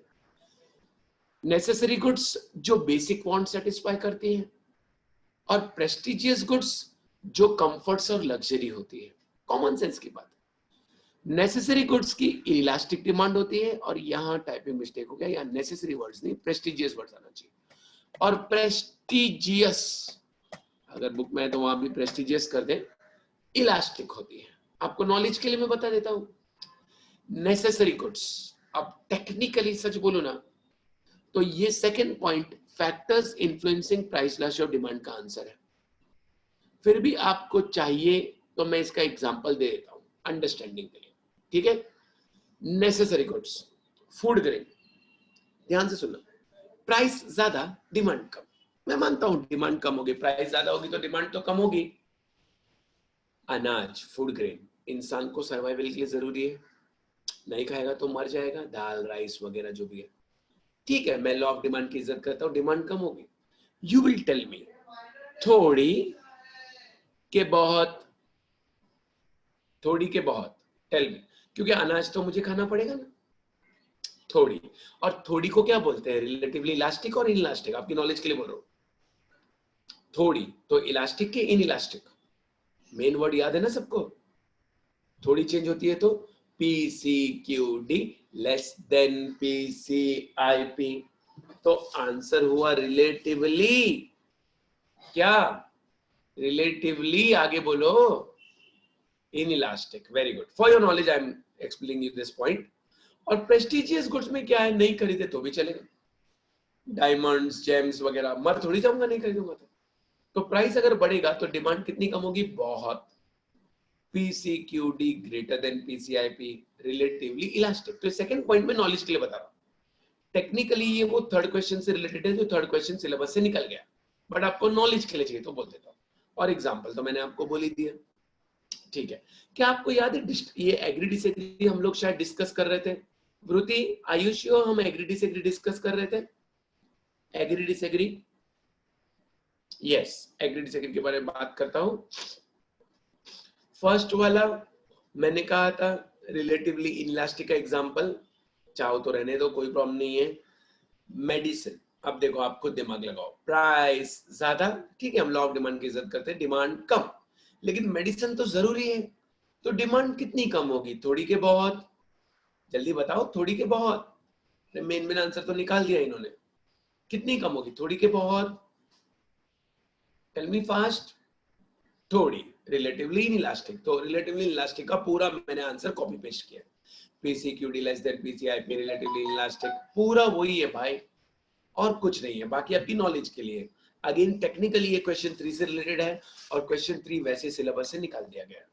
नेसेसरी गुड्स जो बेसिक वांट सेटिस्फाई करती हैं, और प्रेस्टिजियस गुड्स जो कंफर्ट्स और लग्जरी होती है। कॉमन सेंस की बात है। नेसेसरी गुड्स की इलास्टिक डिमांड होती है, और यहां टाइपिंग मिस्टेक हो गया, यहां नेसेसरी वर्ड्स नहीं, प्रेस्टिजियस वर्ड्स आना चाहिए। और प्रेस्टिजियस, अगर बुक में है तो वहां भी प्रेस्टिजियस कर दे, इलास्टिक होती है। आपको नॉलेज के लिए मैं बता देता हूं। नेसेसरी गुड्स, अब टेक्निकली सच बोलो ना, तो ये second point factors influencing price elasticity of demand का आंसर है। फिर भी आपको चाहिए तो मैं इसका एग्जांपल दे देता हूं अंडरस्टैंडिंग के लिए, ठीक है? नेसेसरी गुड्स, फूड ग्रेन, ध्यान से सुनना, प्राइस ज्यादा, डिमांड कम। मैं मानता हूं डिमांड कम होगी, प्राइस ज्यादा होगी तो डिमांड तो कम होगी। अनाज, फूड ग्रेन, इंसान को सर्वाइवल के लिए जरूरी है, नहीं खाएगा तो मर जाएगा, दाल राइस वगैरह जो भी है। ठीक है, मैं लॉ ऑफ डिमांड की इज्जत करता हूं, डिमांड कम होगी। यू विल टेल मी, थोड़ी के बहुत, थोड़ी के बहुत, टेल मी, क्योंकि अनाज तो मुझे खाना पड़ेगा ना। थोड़ी, और थोड़ी को क्या बोलते हैं? रिलेटिवली इलास्टिक और इनइलास्टिक, आपकी नॉलेज के लिए बोल रहा हूं। थोड़ी तो इलास्टिक के इन इलास्टिक, मेन वर्ड याद है ना सबको? थोड़ी चेंज होती है तो PCQD लेस देन PCIP, तो आंसर हुआ रिलेटिवली। क्या? रिलेटिवली, आगे बोलो, inelastic. Very good, for your knowledge I am explaining you this point. और प्रेस्टिजियस गुड्स में क्या है, नहीं खरीदे तो भी चलेगा, डायमंड्स जेम्स वगैरह, मर थोड़ी जाऊंगा नहीं खरीदूंगा तो प्राइस अगर बढ़ेगा तो डिमांड कितनी कम होगी? बहुत। PCQD greater than PCIP, relatively elastic. तो सेकंड पॉइंट में नॉलेज के लिए बता रहा हूं, टेक्निकली ये वो थर्ड क्वेश्चन से रिलेटेड है जो थर्ड क्वेश्चन सिलेबस से निकल गया, बट आपको नॉलेज के लिए चाहिए तो बोल देता हूं। और एग्जांपल तो मैंने आपको बोल ही दिया, ठीक है? क्या आपको याद है ये एग्री डिसएग्री हम लोग शायद डिस्कस कर रहे थे? वृति, आयुष, हम एग्री डिसएग्री डिस्कस कर रहे थे? Agree disagree, yes, agree disagree के बारे में बात करता हूं। फर्स्ट वाला मैंने कहा था रिलेटिवली इनइलास्टिक का एग्जांपल, चाहो तो रहने दो, कोई प्रॉब्लम नहीं है। मेडिसिन, अब देखो आप खुद दिमाग लगाओ, प्राइस ज्यादा, ठीक है, हम लॉ ऑफ डिमांड की इज्जत करते हैं, डिमांड कम, लेकिन मेडिसिन तो जरूरी है, तो डिमांड कितनी कम होगी? थोड़ी के बहुत, जल्दी बताओ, थोड़ी के बहुत। मेन मेन आंसर तो निकाल दिया इन्होंने, कितनी कम होगी? थोड़ी के बहुत, टेल मी फास्ट। थोड़ी, रिलेटिवली इनइलास्टिक, तो रिलेटिवली इनइलास्टिक का पूरा मैंने आंसर कॉपी पेस्ट किया। PCQD less than PCIP, relatively inelastic, पूरा वही है भाई, और कुछ नहीं है, बाकी आपकी नॉलेज के लिए। अगेन टेक्निकली ये क्वेश्चन 3 से रिलेटेड है, और क्वेश्चन 3 वैसे सिलेबस से निकाल दिया गया,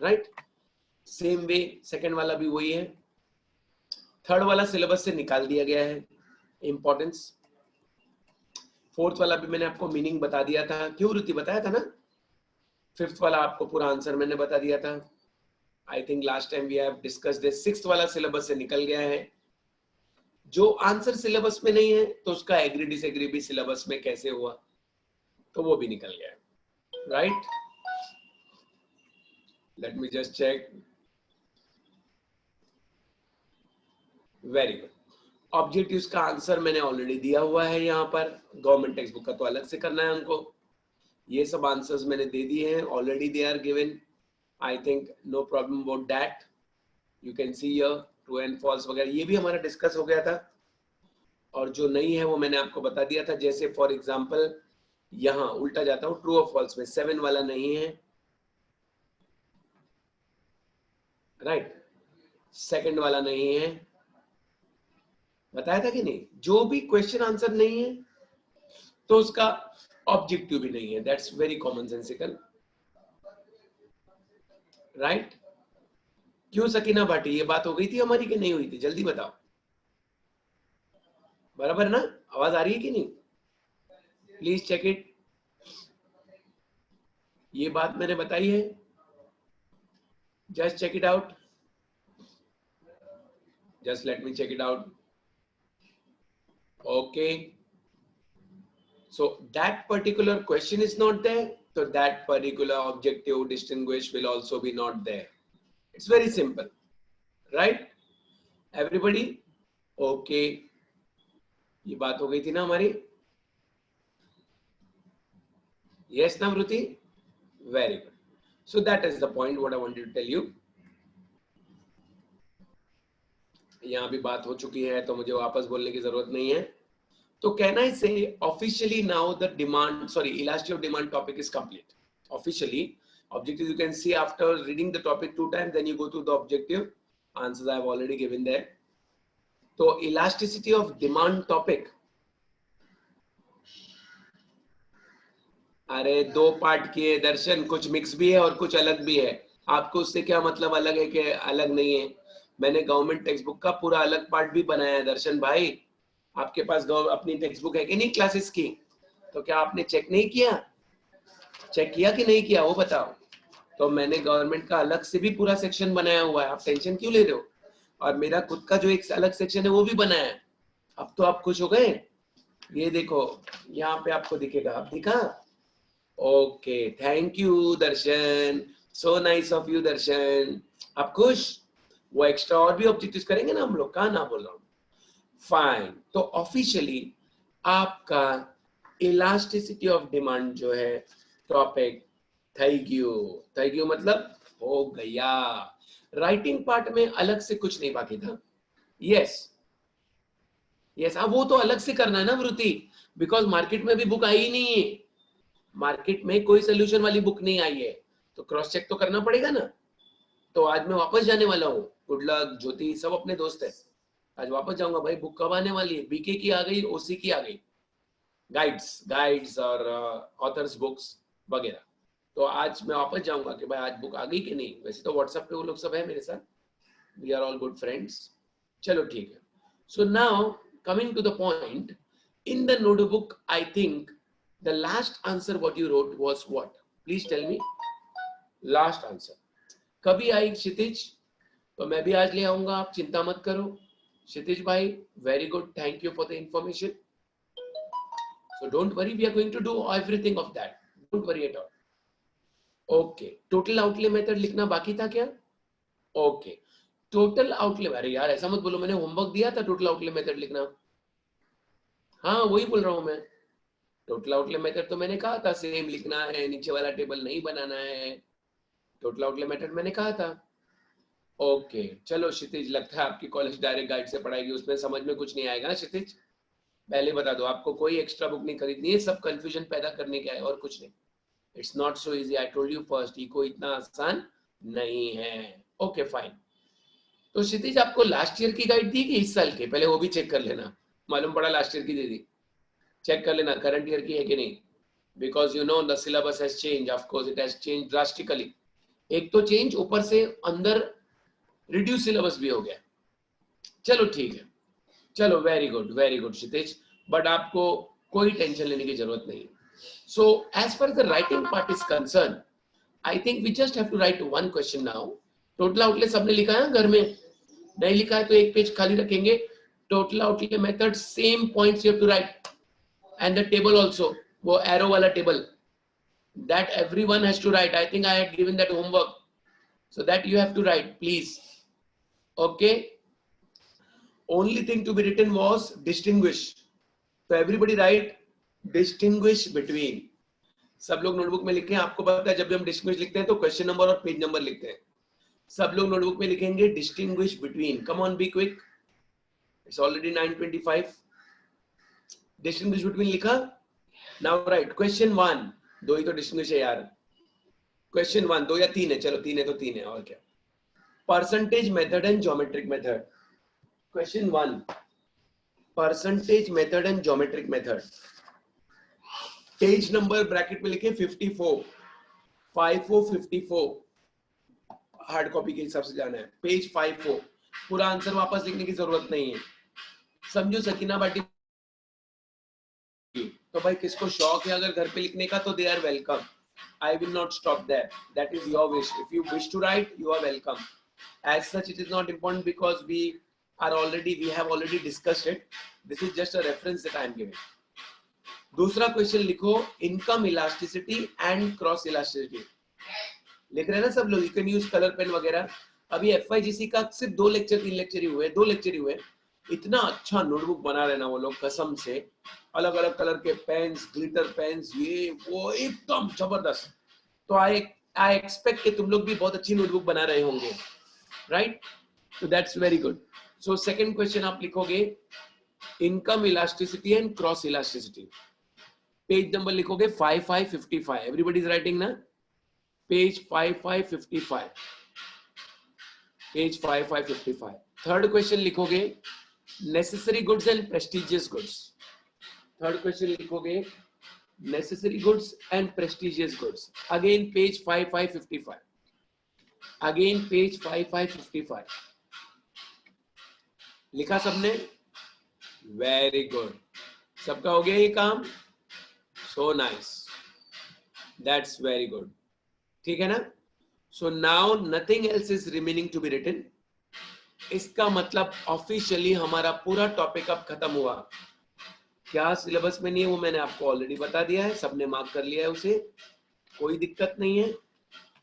राइट? सेम वे सेकंड वाला भी वही है, थर्ड वाला सिलेबस से निकाल दिया गया है, इंपॉर्टेंस। फोर्थ वाला भी मैंने आपको मीनिंग बता दिया था, क्यों रुति, बताया था ना? फिफ्थ वाला आपको पूरा आंसर मैंने बता दिया था। I think last time we have discussed this. Sixth वाला सिलेबस से निकल गया है। जो आंसर सिलेबस में नहीं है तो उसका एग्री डिसएग्री भी सिलेबस में कैसे हुआ, तो वो भी निकल गया, right? Let me just check. Very good. Objectives का आंसर मैंने ऑलरेडी दिया हुआ है यहाँ पर, गवर्नमेंट टेक्स्ट बुक का तो अलग से करना है हमको। ये सब आंसर्स मैंने दे दिए हैं already, they are given, I think no problem about that. You can see here true and false वगैरह ये भी हमारा डिस्कस हो गया था, और जो नहीं है वो मैंने आपको बता दिया था। जैसे फॉर एग्जांपल यहाँ उल्टा जाता हूँ, ट्रू और फॉल्स में 7 वाला नहीं है, राइट, सेकंड वाला नहीं है, बताया था कि नहीं। जो भी क्वेश्चन आंसर नहीं है तो उसका ऑब्जेक्टिव भी नहीं है, that's very common sensical, right. क्यों सकीना भाटी, ये बात हो गई थी हमारी कि नहीं हुई थी, जल्दी बताओ। बराबर ना, आवाज आ रही है कि नहीं, प्लीज चेक इट। ये बात मैंने बताई है, just check it out, just let me check it out. Okay, so that particular question is not there, so that particular objective distinguish will also be not there. It's very simple, right everybody? Okay, ये बात हो गई थी ना हमारी, yes ना Vruti? Very good. So that is the point what I wanted to tell you. यहाँ भी बात हो चुकी है तो मुझे वापस बोलने की जरूरत नहीं है। तो can I say officially now the demand, sorry, elasticity of demand topic is complete. Officially, objective you can see after reading the topic 2 times, then you go to the objective. Answers I have already given there. तो elasticity of demand topic, अरे 2 part किए दर्शन, कुछ mix भी है और कुछ अलग भी है। आपको उससे क्या मतलब अलग है कि अलग नहीं है? मैंने गवर्नमेंट टेक्स्ट बुक का पूरा अलग पार्ट भी बनाया है दर्शन भाई। आपके पास अपनी टेक्स्ट बुक है कि नहीं क्लासेस की? तो क्या आपने चेक नहीं किया? चेक किया कि नहीं किया वो बताओ। तो मैंने गवर्नमेंट का अलग से भी पूरा सेक्शन बनाया हुआ है, आप टेंशन क्यों ले रहे हो? और मेरा खुद का जो एक अलग सेक्शन है वो भी बनाया है। अब तो आप खुश हो गए? ये देखो यहाँ पे आपको दिखेगा, आप दिखा? Okay, thank you Darshan, so nice of you Darshan. आप खुश? वो एक्स्ट्रा और भी ऑब्जेक्टिव्स करेंगे ना हम लोग, कहाँ ना बोल रहा हूँ। फाइन, तो ऑफिशियली आपका इलास्टिसिटी ऑफ डिमांड जो है टॉपिक થઈ ગયું मतलब हो गया। राइटिंग पार्ट में अलग से कुछ नहीं बाकी था। यस यस, अब वो तो अलग से करना है ना वृत्ति, बिकॉज मार्केट में भी बुक आई ही नहीं है, मार्केट में कोई सोल्यूशन वाली बुक नहीं आई है, तो क्रॉस चेक तो करना पड़ेगा ना। तो आज मैं वापस जाने वाला हूँ, गुड लक, ज्योति सब अपने दोस्त है, आज वापस जाऊंगा भाई। बुक कब आने वाली है? बीके की आ गई, ओसी की आ गई, गाइड्स और ऑथर्स बुक्स वगैरह। तो आज मैं वापस जाऊंगा कि भाई आज बुक आ गई कि नहीं। वैसे तो व्हाट्सएप पे वो लोग सब है मेरे साथ, we are all good friends. चलो ठीक है। So now coming to the point, in the notebook I think the last answer what you wrote was what, please tell me last answer. कभी आई क्षितिज? तो मैं भी आज ले आऊंगा, आप चिंता मत करो क्षितिज भाई। Very good, thank you for the information. So don't worry, we are going to do everything of that. Don't worry at all. Okay, total outlay method लिखना बाकी था क्या? Okay, total outlay, अरे यार ऐसा मत बोलो, मैंने होमवर्क दिया था टोटल आउटले मेथड लिखना। हाँ वही बोल रहा हूँ मैं, टोटल आउटले मेथड तो मैंने कहा था सेम लिखना है, नीचे वाला टेबल नहीं बनाना है, टोटल आउटले मेथड मैंने कहा था। ओके चलो क्षितिज, लगता है आपकी कॉलेज डायरेक्ट गाइड से पढ़ाएगी, उसमें समझ में कुछ नहीं आएगा क्षितिज, पहले बता दो। आपको कोई एक्स्ट्रा बुक नहीं खरीदनी है, सब कंफ्यूजन पैदा करने का है और कुछ नहीं। It's not so easy, I told you first, इको इतना आसान नहीं है। Okay fine. तो क्षितिज आपको लास्ट ईयर की गाइड दी कि इस साल की? पहले वो भी चेक कर लेना, मालूम पड़ा लास्ट ईयर की दे दी, चेक कर लेना करंट ईयर की है कि नहीं, because you know the syllabus has change, of course it has change drastically. एक तो चेंज, ऊपर से अंदर रिड्यूस सिलेबस भी हो गया। चलो ठीक है, चलो वेरी गुड क्षितिज, बट आपको कोई टेंशन लेने की जरूरत नहीं। So as far the writing part is concern, I think we just have to write one question now. Total outlay सबने लिखा है घर में? नहीं लिखा है तो एक पेज खाली रखेंगे। Total outlay method, same points you have to write, and the table also, वो एरो वाला table, that everyone has to write. I think I had given that homework, so that you have to write, please. Okay. only thing to be written was distinguish. So everybody write distinguish between. सब लोग notebook में लिखें. आपको पता है जब भी हम डिस्टिंग्विश लिखते हैं तो क्वेश्चन नंबर और पेज नंबर लिखते हैं. सब लोग नोटबुक में लिखेंगे distinguish between. Come on, be quick. It's already 9:25. Distinguish between लिखा. Now write question 1. दो ही तो डिस्टिंग्विश है यार. क्वेश्चन 1 दो या तीन है. चलो तीन है तो तीन है और क्या. Percentage method and geometric method. Question 1 percentage method and geometric method. Page number bracket में लिखे 54. 54. हार्ड कॉपी के हिसाब से जाना है. पेज 54. पूरा आंसर वापस लिखने की जरूरत नहीं है. समझो सकीना बाटी. तो भाई किसको शौक है अगर घर पे लिखने का तो they are welcome. I will not stop there. That is your wish. If you wish to write, you are welcome. As such, it is not important because we have already discussed it. This is just a reference that I am giving. दूसरा question लिखो income elasticity and cross elasticity. लिख रहे हैं ना सब लोग. You can use colour pen वगैरह. अभी FYGC का सिर्फ 2 लेक्चर 3 लेक्चर ही हुए. 2 लेक्चर ही हुए. इतना अच्छा नोटबुक बना रहे ना वो लोग कसम से. अलग अलग कलर के पेन्स, ग्लिटर पेन्स, ये वो एकदम जबरदस्त. तो आई एक्सपेक्ट कि तुम लोग भी बहुत अच्छी नोटबुक बना रहे होंगे. Right. So that's very good. So second question आप लिखोगे income elasticity and cross elasticity. Page number लिखोगे 5555. Everybody is writing ना? Page 5555. Page 5555. Third question लिखोगे necessary goods and prestigious goods. Third question लिखोगे necessary goods and prestigious goods. Again page 5555. Again page 5555. लिखा सबने? Very good. सबका हो गया ये काम? So nice. That's very good. ठीक है ना. So now nothing else is remaining to be written. इसका मतलब ऑफिशियली हमारा पूरा टॉपिक अब खत्म हुआ. क्या सिलेबस में नहीं है वो मैंने आपको ऑलरेडी बता दिया है. सबने मार्क कर लिया है उसे. कोई दिक्कत नहीं है.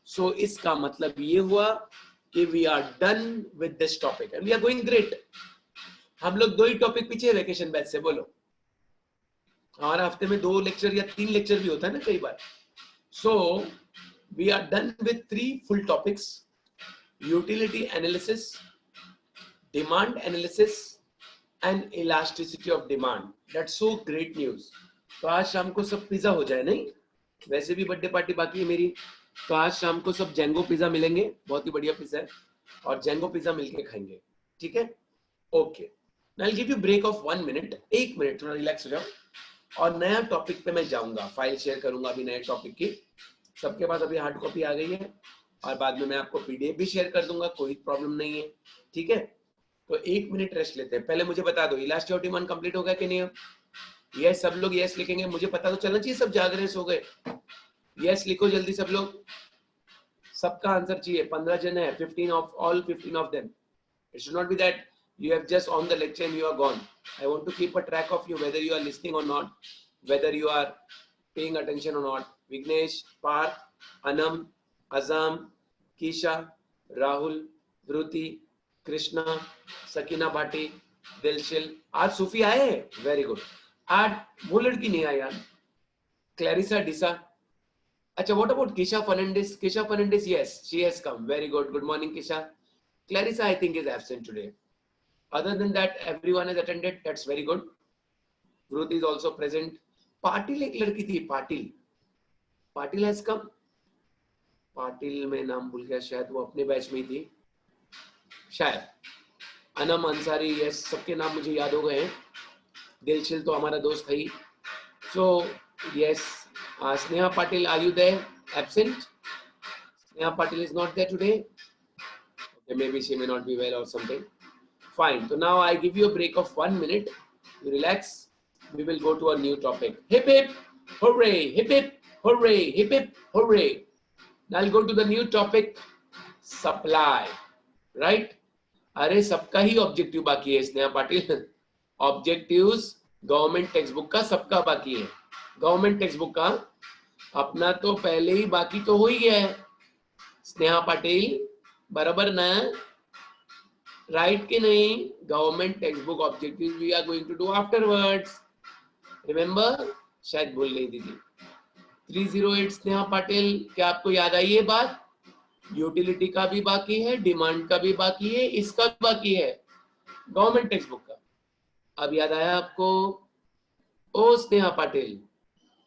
सो इसका मतलब ये हुआ कि we are done with this topic and we are going great. हम लोग 2 ही टॉपिक पीछे वेकेशन बैच से. बोलो हमारा हफ्ते में 2 लेक्चर या 3 लेक्चर भी होता है ना कई बार. So we are done with 3 full topics. Utility analysis, demand analysis and elasticity of demand. That's so great news. तो आज शाम को सब पिज्जा हो जाए. नहीं वैसे भी बर्थडे पार्टी बाकी है मेरी. तो आज शाम को सब जेंगो पिज्जा मिलेंगे. बहुत ही बढ़िया पिज्जा है और जेंगो पिज्जा मिलके खाएंगे. ठीक है. Okay. I'll give you break of 1 minute. 1 minute थोड़ा रिलैक्स हो जाओ और नया टॉपिक पे मैं जाऊंगा. फाइल शेयर करूंगा अभी नए टॉपिक की. सबके पास अभी हार्ड कॉपी आ गई है और बाद में मैं आपको PDF भी शेयर कर दूंगा. कोई प्रॉब्लम नहीं है. ठीक है. तो 1 मिनट रेस्ट लेते हैं. पहले मुझे बता दो इलास्टिसिटी ऑफ डिमांड कंप्लीट होगा कि नहीं. यस सब लोग यस लिखेंगे. मुझे पता तो चलना चाहिए सब जाग रहे सो गए. यस लिखो जल्दी सब लोग. सबका आंसर चाहिए. 15 जन है. 15 of them. It should not be that you have just on the lecture and you are gone. I want to keep a track of you, whether you are listening or not, whether you are paying attention or not. Vignesh, Parth, Anam, Azam, Kisha, Rahul, Dhruti, Krishna, Sakina Bhatti, Dilshil. आज सूफी आए हैं. Very good. आज वो लड़की नहीं आई यार. Clarissa Disa. अच्छा, what about Kisha Fernandez? Kisha Fernandez, yes, she has come. Very good. Good morning, Kisha. Clarissa, I think, is absent today. Other than that, everyone has attended. That's very good. Ruth is also present. Patil एक लड़की थी. Patil has come. Patil में नाम भूल गया. शायद वो अपने बैच में ही थी शायद. अनम अंसारी, यस सबके नाम मुझे याद हो गए हैं. दिलशिल तो हमारा दोस्त है ही. So yes, Sneha Patil, are you there? Absent? Sneha Patil is not there today. Okay, maybe she may not be well or something. Fine. So now I give you a break of 1 minute. You relax. We will go to a new topic. Hip hip, hooray! Hip hip, hooray! Hip hip, hooray! Now I'll go to the new topic. Supply. Right? अरे सबका ही objective बाकी है Sneha Patil. Objectives government text book का सबका बाकी है. Government text book का अपना तो पहले ही बाकी तो हो ही गया है. स्नेहा पाटिल बराबर ना. राइट कि नहीं? Government text book objective we are going to do afterwards, remember? शायद भूल गई दीदी। 308 स्नेहा पाटिल, क्या आपको याद आई ये बात? यूटिलिटी का भी बाकी है, डिमांड का भी बाकी है, इसका भी बाकी है, गवर्नमेंट टेक्स्ट बुक का। अब याद आया आपको? ओ स्नेहा पाटिल,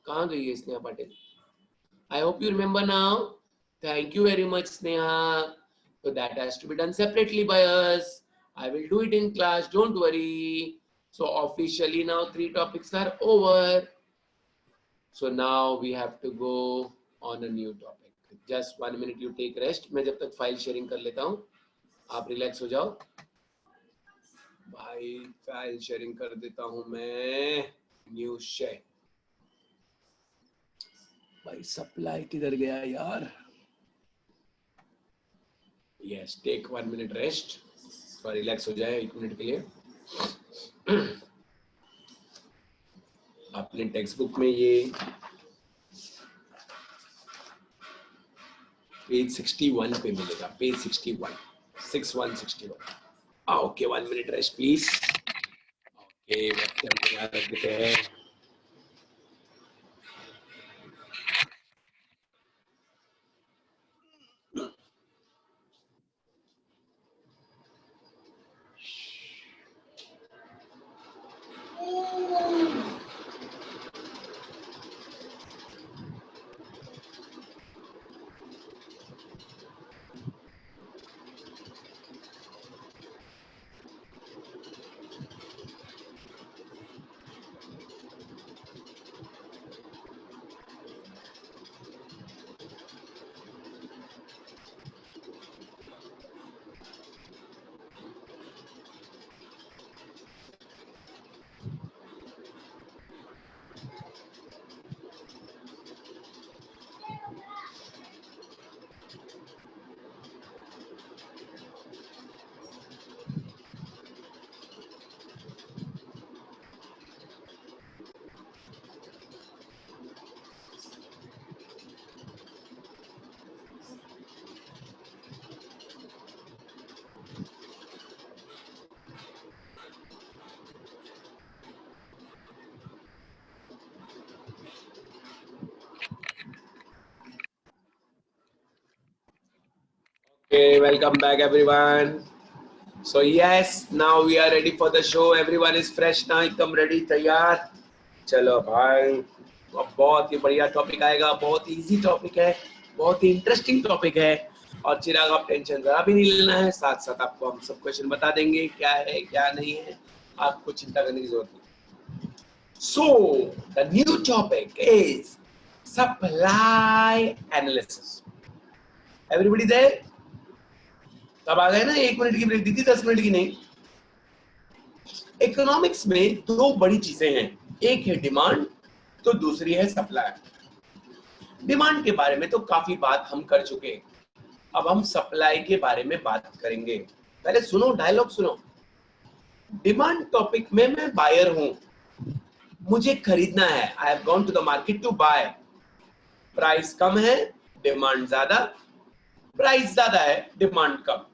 कहाँ गई है स्नेहा पाटिल? आई hope you remember now. Thank you very much Sneha. So that has to be done separately by us. I will do it in class, don't worry. So officially now 3 topics are over. So now we have to go on a new topic. Just 1 minute you take rest. मैं जब तक file sharing कर लेता हूँ, आप relax हो जाओ। भाई फाइल शेयरिंग कर देता हूँ मैं। New share. भाई सप्लाई किधर गया यार? यस, टेक 1 मिनट रेस्ट, थोड़ा रिलैक्स हो जाए 1 मिनट के लिए। अपने टेक्स्ट बुक में ये पेज 61 पे मिलेगा, page 61, 6161। Okay, 1 minute rest please. Okay, webcam को यहाँ रख देते हैं। Okay, welcome back everyone. So yes, now we are ready for the show. Everyone is fresh now, एकदम ready, तैयार। चलो भाई, अब बहुत ही बढ़िया टॉपिक आएगा, बहुत इजी टॉपिक है, बहुत ही इंटरेस्टिंग टॉपिक है। और चिराग आप टेंशन जरा भी नहीं लेना है, साथ साथ आपको हम सब क्वेश्चन बता देंगे क्या है क्या नहीं है, आपको चिंता करने की जरूरत नहीं। So the new topic is supply analysis. Everybody there? तब आ गए ना? 1 मिनट की ब्रेक दी थी, 10 मिनट की नहीं। इकोनॉमिक्स में 2 बड़ी चीजें हैं, एक है डिमांड तो दूसरी है सप्लाई। डिमांड के बारे में तो काफी बात हम कर चुके, अब हम सप्लाई के बारे में बात करेंगे। पहले सुनो, डायलॉग सुनो। डिमांड टॉपिक में मैं बायर हूं, मुझे खरीदना है। I have gone to the market to buy. Price कम है, डिमांड ज्यादा, प्राइस ज्यादा है, डिमांड कम।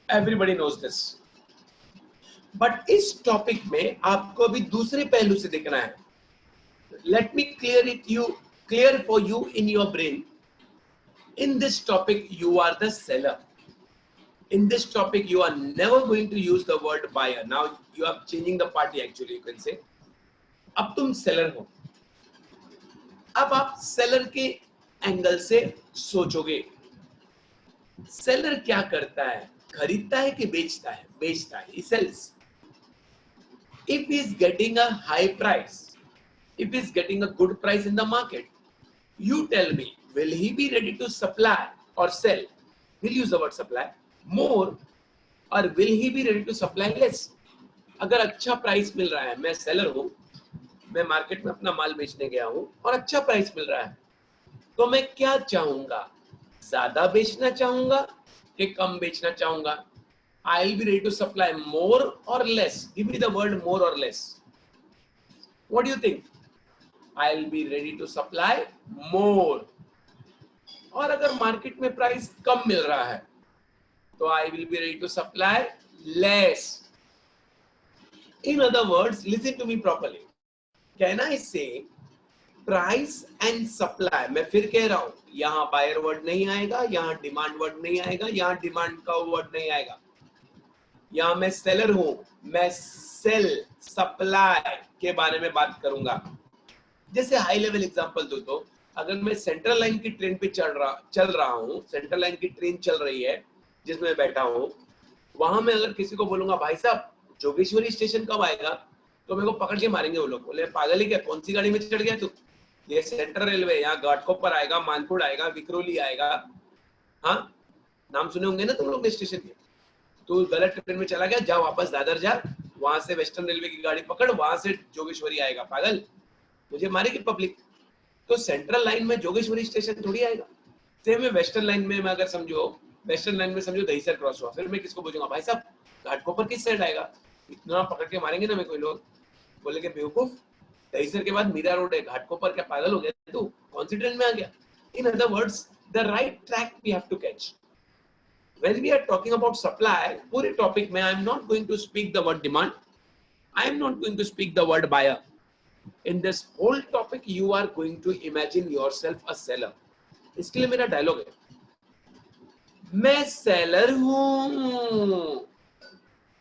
Everybody knows this. बट इस टॉपिक में आपको भी दूसरे पहलू से देखना है। Let me clear for you in your brain. In this topic you are the seller. In this topic you are never going to use the word buyer. Now you are changing the party, actually you can say. अब तुम seller हो। अब आप seller के angle से सोचोगे, seller क्या करता है? खरीदता है कि बेचता है? बेचता है, he sells. If he is getting a high price, if he is getting a good price in the market, you tell me, will he be ready to supply or sell? We'll use the word supply more, or will he be ready to supply less? अगर अच्छा price मिल रहा है, मैं seller हूं, मैं market में अपना माल बेचने गया हूं और अच्छा प्राइस मिल रहा है, तो मैं क्या चाहूंगा? ज्यादा बेचना चाहूंगा कि कम बेचना चाहूंगा? I will be ready to supply more or less. Give me the word more or less. What do you think? I will be ready to supply more. और अगर मार्केट में प्राइस कम मिल रहा है तो I will be ready to supply less. In other words, listen to me properly. Can I say price and supply? मैं फिर कह रहा हूं, यहां बायर वर्ड नहीं आएगा, यहां डिमांड वर्ड नहीं आएगा, यहां डिमांड का वर्ड नहीं आएगा. यहां मैं सेलर हूं, मैं सेल सप्लाई के बारे में बात करूंगा. जैसे हाई लेवल एग्जांपल दो तो, अगर मैं सेंट्रल लाइन की ट्रेन पे चल रहा हूं, सेंट्रल लाइन की ट्रेन चल रही है जिसमें मैं बैठा हूं, वहां मैं अगर किसी को बोलूंगा भाई साहब जोगेश्वरी स्टेशन कब आएगा, तो मेरे को पकड़ के मारेंगे वो लोग. बोले पागल ही क्या, कौन सी गाड़ी में चढ़ गया तू? ये सेंट्रल रेलवे, यहाँ घाटकोपर आएगा, मानपुर आएगा, विक्रोली आएगा. हाँ, नाम सुने होंगे ना तुम लोग ने स्टेशन के. तो गलत ट्रेन में चला गया, जा वापस दादर जा, वहां से वेस्टर्न रेलवे की गाड़ी पकड़, वहां से जोगेश्वरी आएगा. पागल, मुझे मारेगी पब्लिक. तो सेंट्रल लाइन में जोगेश्वरी स्टेशन थोड़ी आएगा. सेम में वेस्टर्न लाइन में अगर समझो, वेस्टर्न लाइन में समझो दहीसर क्रॉस हुआ, फिर मैं किसको पूछूंगा भाई साहब घाटकोपर किस साइड आएगा? इतना पकड़ के मारेंगे ना मैं, कोई लोग बोले कि बेवकूफ, दहीसर के बाद मीरा रोड है, घाटकोपर क्या पागल हो गया तू, कौन सी ट्रेन में आ गया? In other words, the right track we have to catch. When we are talking about supply, पूरे टॉपिक में I am not going to speak the word demand, I am not going to speak the word buyer. In this whole topic, you are going to imagine yourself a seller. इसके लिए मेरा dialogue है, मैं seller हूं,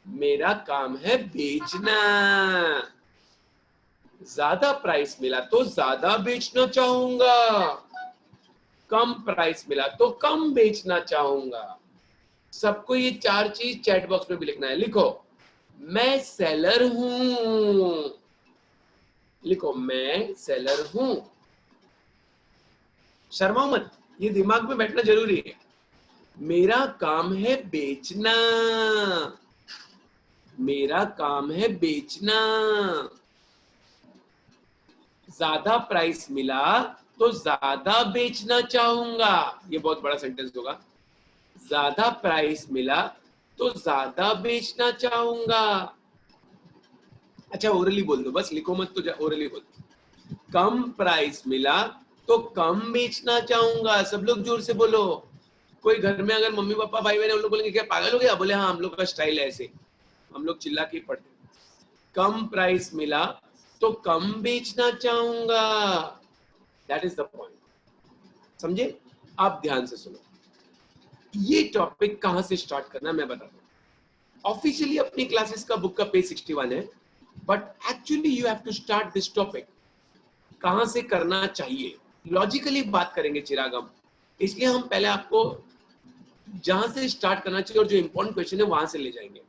मेरा काम है बेचना. ज्यादा प्राइस मिला तो ज्यादा बेचना चाहूंगा, कम प्राइस मिला तो कम बेचना चाहूंगा. सबको ये चार चीज चैट बॉक्स में भी लिखना है. लिखो, मैं सेलर हूं. लिखो, मैं सेलर हूं. शर्माओ मत, ये दिमाग में बैठना जरूरी है. मेरा काम है बेचना, मेरा काम है बेचना. ज्यादा प्राइस मिला तो ज्यादा बेचना चाहूंगा. ये बहुत बड़ा सेंटेंस होगा. ज्यादा प्राइस मिला तो ज्यादा बेचना चाहूंगा. अच्छा, ओरली बोल दो, बस लिखो मत, तो ओरली बोल दो. कम प्राइस मिला तो कम बेचना चाहूंगा. सब लोग जोर से बोलो. कोई घर में अगर मम्मी पापा भाई बहन, उन लोग बोलेंगे क्या पागल हो गया? बोले हाँ, हम लोग का स्टाइल है ऐसे, हम लोग चिल्ला के पढ़ते. कम प्राइस मिला तो कम बेचना चाहूंगा. That is the point. समझे? आप ध्यान से सुनो. ये टॉपिक कहां से स्टार्ट करना मैं बताता हूं. ऑफिशियली अपनी क्लासेस का बुक का पेज 61 है, but actually you have to start this topic. कहां से करना चाहिए, लॉजिकली बात करेंगे चिराग हम. इसलिए हम पहले आपको जहां से स्टार्ट करना चाहिए और जो इंपॉर्टेंट क्वेश्चन है वहां से ले जाएंगे.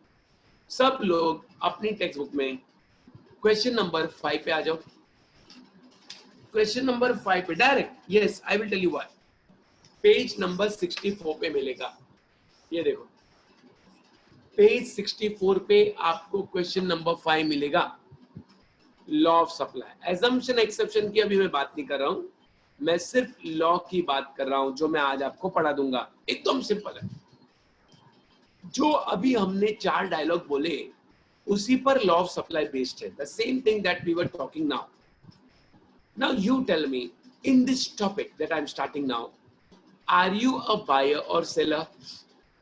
सब लोग अपनी टेक्स्ट बुक में क्वेश्चन नंबर 5 पे आ जाओ. क्वेश्चन नंबर 5 पे direct, yes I will tell you why. Page number 64 पे मिलेगा. ये देखो, पेज 64 पे आपको क्वेश्चन नंबर 5 मिलेगा. Law of supply. Assumption exception की अभी मैं बात नहीं कर रहा हूं, मैं सिर्फ लॉ की बात कर रहा हूं जो मैं आज आपको पढ़ा दूंगा. एकदम सिंपल है. जो अभी हमने 4 डायलॉग बोले उसी पर लॉ ऑफ सप्लाई बेस्ड है. The same thing that we were talking now. Now you tell me, in this topic that I am starting now, are you a buyer or seller?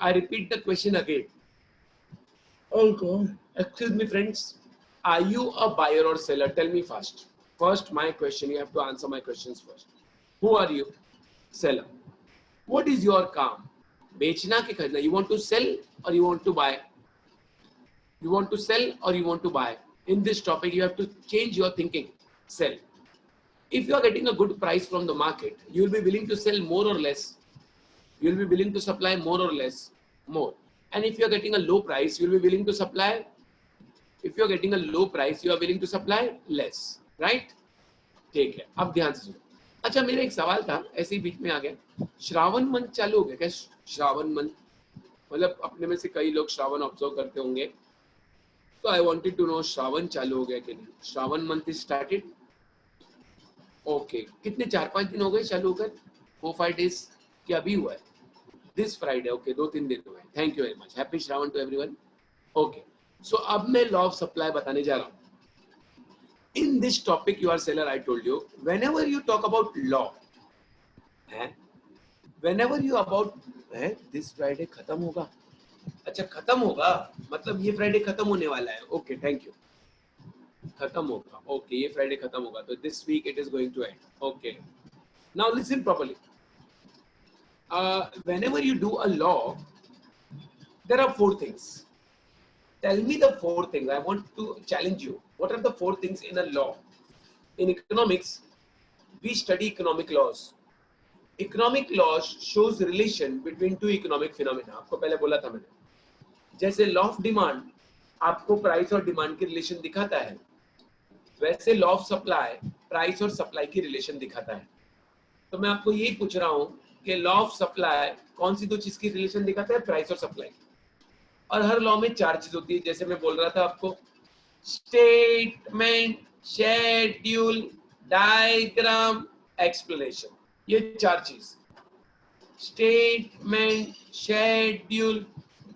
I repeat the question again. Oh God, excuse me friends, are you a buyer or seller? Tell me first. First my question, you have to answer my questions first. Who are you? Seller. What is your काम? बेचना के खरीदना. You want to sell or you want to buy? You want to sell or you want to buy? In this topic you have to change your thinking. Sell. If you are getting a good price from the market, you will be willing to sell more or less. You will be willing to supply more or less, more. And if you are getting a low price, you will be willing to supply. If you are getting a low price, you are willing to supply less, right? ठीक है. अब ध्यान से सुनो. अच्छा, मेरा एक सवाल था, ऐसे ही बीच में आ गया. श्रावण मंथ चालू हो गया क्या? श्रावण मंथ मतलब अपने में से कई लोग श्रावण ऑब्जर्व करते होंगे, तो I wanted to know Shravan चालू हो गया कि नहीं. Shravan month is started. Okay, कितने 4-5 दिन हो गए चालू होकर? 4-5 डेज क्या अभी हुआ है? This Friday. ओके, 2-3 दिन हुए. Thank you very much. Happy Shravan to everyone. Okay, so अब मैं लॉ ऑफ सप्लाई बताने जा रहा हूं. In this topic you are seller, I told you, whenever you talk about law, whenever you about this Friday खत्म होगा, अच्छा खत्म होगा, मतलब ये फ्राइडे खत्म होने वाला है। Okay thank you. खत्म होगा, ओके ये फ्राइडे खत्म होगा, तो this week it is going to end. Okay now listen properly. Whenever you do a law, there are 4 things. Tell me the 4 things. I want to challenge you. What are the 4 things in a law? In economics, we study economic laws. Economic laws shows relation between two economic phenomena. आपको पहले बोला था मैंने, जैसे law of demand आपको price और demand की relation दिखाता है, वैसे लॉ ऑफ सप्लाई प्राइस और सप्लाई की रिलेशन दिखाता है। तो मैं आपको यही पूछ रहा हूँ कि लॉ ऑफ सप्लाई कौन सी 2 चीज की रिलेशन दिखाता है? प्राइस और सप्लाई। और हर लॉ में 4 चीज होती है, जैसे मैं बोल रहा था आपको, स्टेटमेंट, शेड्यूल, डायग्राम, एक्सप्लेनेशन, ये 4 चीज। Statement, schedule,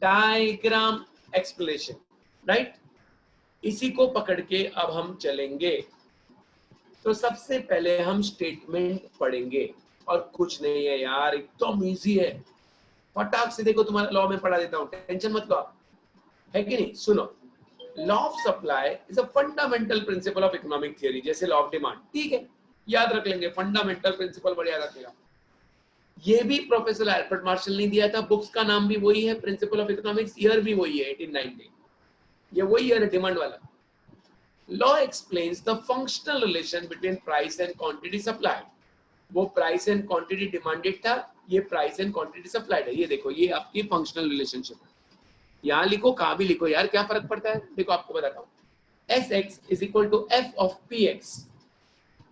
diagram, explanation, right? इसी को पकड़ के अब हम चलेंगे। तो सबसे पहले हम स्टेटमेंट पढ़ेंगे, और कुछ नहीं है यार, एकदम इजी है, फटाक से देखो तुम्हारा लॉ में पढ़ा देता हूँ, टेंशन मत लो आप, है कि नहीं? सुनो, law of supply is a fundamental principle of economic theory, जैसे लॉ ऑफ डिमांड, ठीक है, याद रख लेंगे, फंडामेंटल प्रिंसिपल बढ़िया रखेगा। ये भी प्रोफेसर एल्फ्रेड मार्शल ने दिया था, बुक्स का नाम भी वही है, प्रिंसिपल ऑफ इकोनॉमिक्स, ईयर भी वही है 1890, ये वही ईयर है डिमांड वाला। Law explains the functional relation between price and quantity supplied. वो प्राइस एंड क्वांटिटी डिमांडेड था, ये प्राइस एंड क्वांटिटी सप्लाइड है। ये देखो, ये आपकी फंक्शनल रिलेशनशिप है। यहाँ लिखो, कहाँ भी लिखो यार, क्या फर्क पड़ता है? देखो आपको बताता हूँ, Sx is equal to f of Px.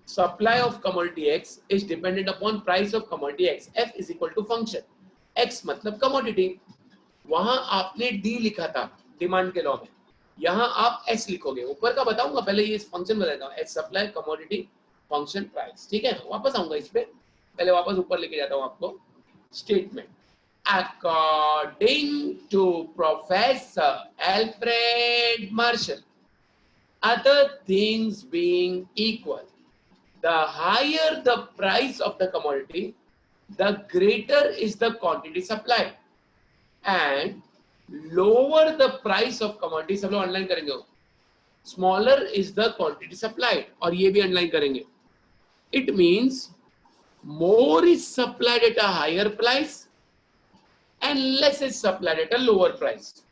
Supply of commodity X is dependent upon price of commodity X. F is equal to function. X मतलब commodity, वहां आपने D लिखा था डिमांड के लॉ में, यहाँ आप S लिखोगे। ऊपर का बताऊंगा, पहले ये फंक्शन बताता हूँ, S supply, commodity, function, price, ठीक है? वापस आऊंगा इस पे, पहले वापस ऊपर लेके जाता हूँ आपको। Statement, according to professor Alfred Marshall, other things being equal, the higher the price of the commodity, the greater is the quantity supplied, and lower the price of commodity, सब लोग अंडरलाइन करेंगे, smaller is the quantity supplied, और ये भी underline करेंगे। It means more is supplied at a higher price and less is supplied at a lower price.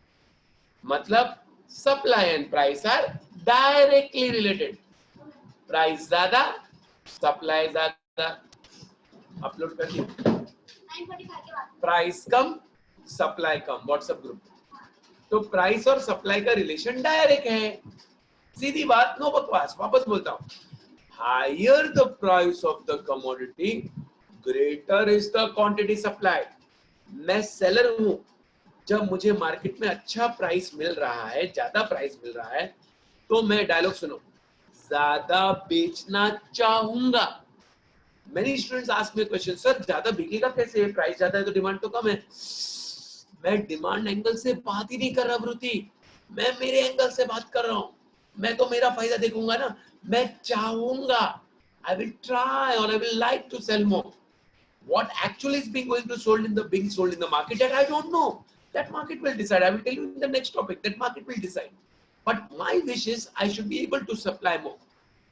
मतलब supply and price are directly related. Price ज्यादा, supply ज्यादा, upload कर दिया, price कम, सप्लाई कम, व्हाट्सएप ग्रुप। तो price और supply का रिलेशन डायरेक्ट है, सीधी बात, नो बकवास। वापस बोलता हूँ, higher the price of the commodity, greater is the quantity supply. मैं सेलर हूं, जब मुझे मार्केट में अच्छा प्राइस मिल रहा है, ज्यादा प्राइस मिल रहा है, तो मैं, डायलॉग सुनो, ज्यादा बेचना चाहूंगा। Many students ask me a question, sir ज्यादा बिकेगा कैसे? प्राइस ज्यादा है तो डिमांड तो कम है। मैं डिमांड एंगल से बात ही नहीं कर रहा ब्रुति, मैं मेरे एंगल से बात कर रहा हूँ। मैं तो मेरा फायदा देखूंगा ना, मैं चाहूंगा, I will try or I will like to sell more. What actually is being sold in the market, that I don't know. That market will decide. I will tell you in the next topic. That market will decide. But my wish is I should be able to supply more.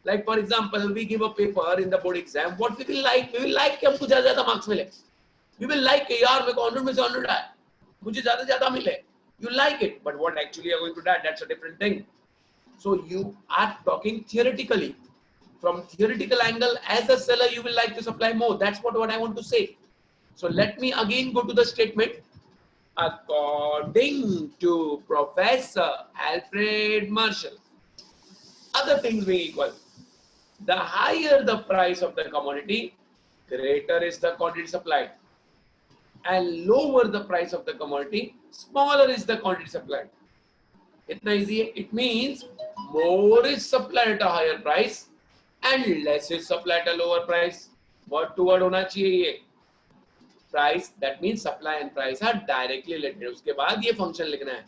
Like for example, we give a paper in the board exam. What we will like कि हमको ज़्यादा marks मिले. We will like कि यार मेरे को 100 में से 100 आए, मुझे ज़्यादा मिले. You like it, but what actually you are going to do, that's a different thing. So you are talking theoretically. From theoretical angle, as a seller, you will like to supply more. That's what I want to say. So let me again go to the statement. According to Professor Alfred Marshall, other things being equal, the higher the price of the commodity, greater is the quantity supplied, and lower the price of the commodity, smaller is the quantity supplied. Itna easy. It means more is supplied at a higher price and less is supplied at a lower price. Word to word होना चाहिए ये. Price, that means supply and price are directly related. उसके बाद ये function लिखना है.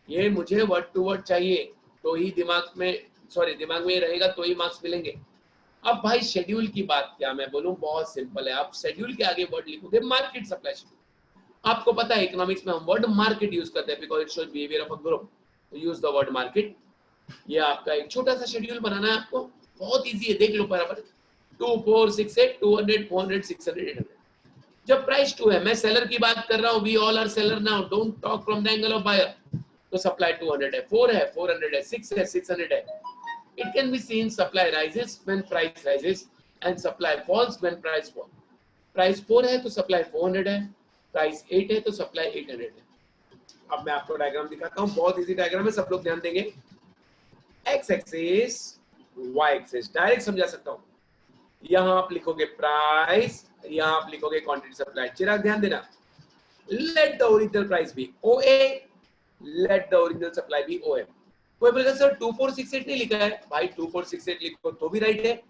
ये मुझे word to word चाहिए, तो ही दिमाग में रहेगा, तो ही मार्क्स मिलेंगे. अब भाई शेड्यूल की बात क्या मैं बोलूं, बहुत सिंपल है. आप शेड्यूल के आगे वर्ड लिखोगे मार्केट सप्लाई शेड्यूल. आपको पता है इकोनॉमिक्स में हम वर्ड मार्केट यूज करते हैं because it shows behaviour of a group, तो यूज द वर्ड मार्केट। ये आपका एक छोटा सा शेड्यूल बनाना है आपको, बहुत इजी है, देख लो बराबर। 2 4 6 8 200 400 600 800। जब प्राइस 2 है, मैं सेलर की बात कर रहा हूँ, we all are seller now, don't talk from the angle of buyer. तो सप्लाई 200 है, 4 है 400 है, 6 है 600 है। It can be seen supply rises when price rises and supply falls when price falls. Price 4 है तो supply 400 है, price 8 है तो supply 800 है। अब मैं आपको डायग्राम दिखाता हूँ, बहुत इजी डायग्राम है, सब लोग ध्यान देंगे। x axis y axis direct समझा सकता हूँ। यहाँ आप लिखोगे प्राइस, यहाँ आप लिखोगे क्वांटिटी सप्लाई। चिराग ध्यान देना, let the original price be OA, let the original supply be OM। कोई बोलेगा सर 2468 नहीं लिखा है, भाई 2468 लिखो तो भी राइट है,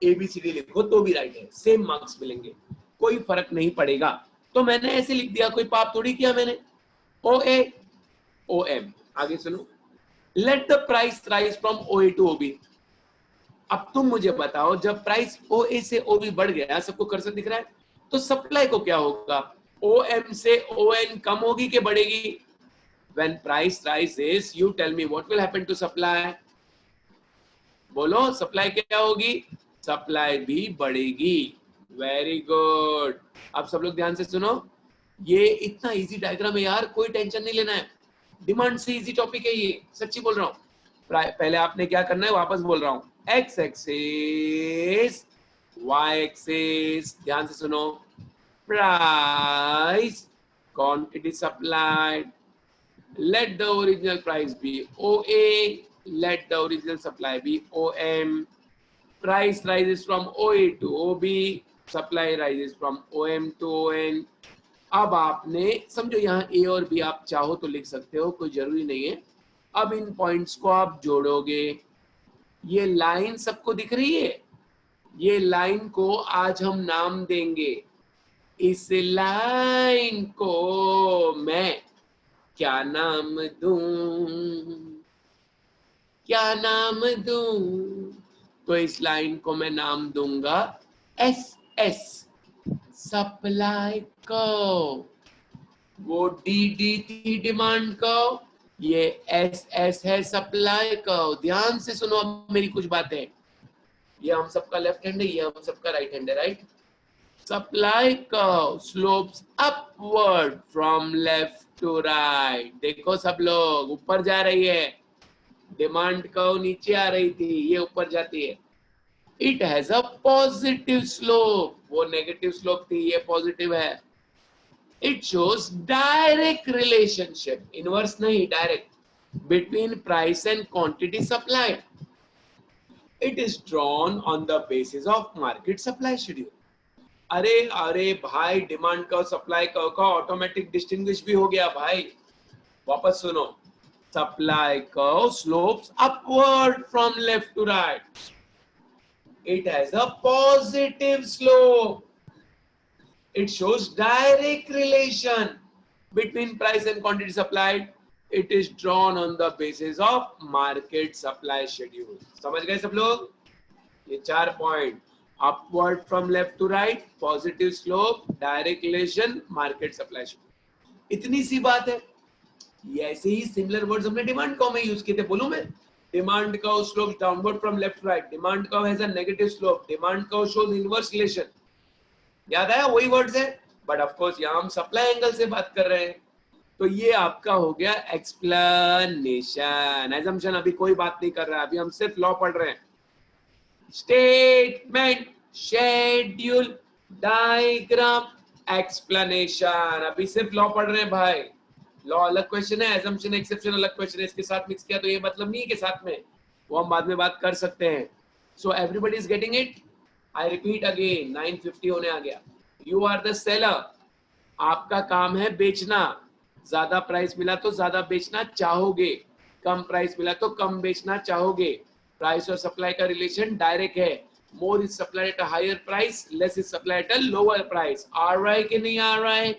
ABCD लिखो तो भी राइट है, सेम मार्क्स मिलेंगे, कोई फर्क नहीं पड़ेगा। तो मैंने ऐसे लिख दिया, कोई पाप थोड़ी किया मैंने। OA OM। आगे सुनो, let the price rise from OA to OB। अब तुम मुझे बताओ, जब प्राइस OA से OB बढ़ गया, सबको कर्सर दिख रहा है, तो सप्लाई को क्या होगा? OM से ON कम होगी कि बढ़ेगी? When price rises, you tell me what will happen to supply? बोलो, सप्लाई क्या होगी? सप्लाई भी बढ़ेगी। Very good. अब सब लोग ध्यान से सुनो, ये इतना इजी डायग्राम है यार, कोई टेंशन नहीं लेना है। डिमांड से इजी टॉपिक है ये, सच्ची बोल रहा हूँ। पहले आपने क्या करना है, वापस बोल रहा हूँ, एक्स एक्सिस वाई एक्सिस, ध्यान से सुनो, price quantity supplied, let the original price be OA, let the original supply be OM, price rises from OA to OB, supply rises from OM to ON। अब आपने समझो, यहाँ A और B आप चाहो तो लिख सकते हो, कोई जरूरी नहीं है। अब इन पॉइंट्स को आप जोड़ोगे, ये लाइन सबको दिख रही है, ये लाइन को आज हम नाम देंगे। इस लाइन को मैं क्या नाम दूं, क्या नाम दूं? तो इस लाइन को मैं नाम दूंगा SS, सप्लाई को। वो DD थी डिमांड को, ये SS है सप्लाई को। ध्यान से सुनो अब मेरी कुछ बातें, ये हम सबका लेफ्ट हैंड है, ये हम सबका राइट हैंड है, right. Supply curve slopes upward from left to right. देखो सब लोग, ऊपर जा रही है, डिमांड कर्व नीचे आ रही थी, ये ऊपर जाती है। It has a positive slope, वो नेगेटिव स्लोप थी, ये पॉजिटिव है। It shows direct relationship, inverse नहीं direct, between price and quantity supplied. It is drawn on the basis of market supply schedule. अरे अरे भाई, डिमांड का सप्लाई का ऑटोमेटिक डिस्टिंग्विश भी हो गया भाई। वापस सुनो, supply curve slopes upward from left to right, it has a positive slope, it shows direct relation between price and quantity supplied, it is drawn on the basis of market supply schedule. समझ गए सब लोग? ये 4 point, upward from left to right, positive slope, direct relation, market supply schedule. इतनी सी बात है। ये ऐसे ही सिमिलर वर्ड्स हमने डिमांड कर्व में यूज किए थे, बोलूं मैं? Demand curve slopes downward from left to right, demand curve has a negative slope, demand curve shows inverse relation. याद आया? वही वर्ड्स है, बट ऑफ कोर्स यहां हम सप्लाई एंगल से बात कर रहे हैं। तो ये आपका हो गया एक्सप्लेनेशन। एजम्पशन अभी कोई बात नहीं कर रहा है, अभी हम सिर्फ लॉ पढ़ रहे हैं। स्टेटमेंट, शेड्यूल, डायग्राम, एक्सप्लेनेशन, अभी सिर्फ लॉ पढ़ रहे हैं भाई। लॉ अलग क्वेश्चन है, एजम्पशन एक्सेप्शन अलग क्वेश्चन है, इसके साथ मिक्स किया तो ये मतलब नहीं है के साथ में, वो हम बाद में बात कर सकते हैं। So everybody is getting it? I repeat again, 9:50 होने आ गया। यू आर द सेलर, आपका काम है बेचना। ज्यादा प्राइस मिला तो ज्यादा बेचना चाहोगे, कम प्राइस मिला तो कम बेचना चाहोगे। प्राइस और सप्लाई का रिलेशन डायरेक्ट है, more is supply at a higher price, less is supply at a lower price. आ रहा है कि नहीं आ रहा है?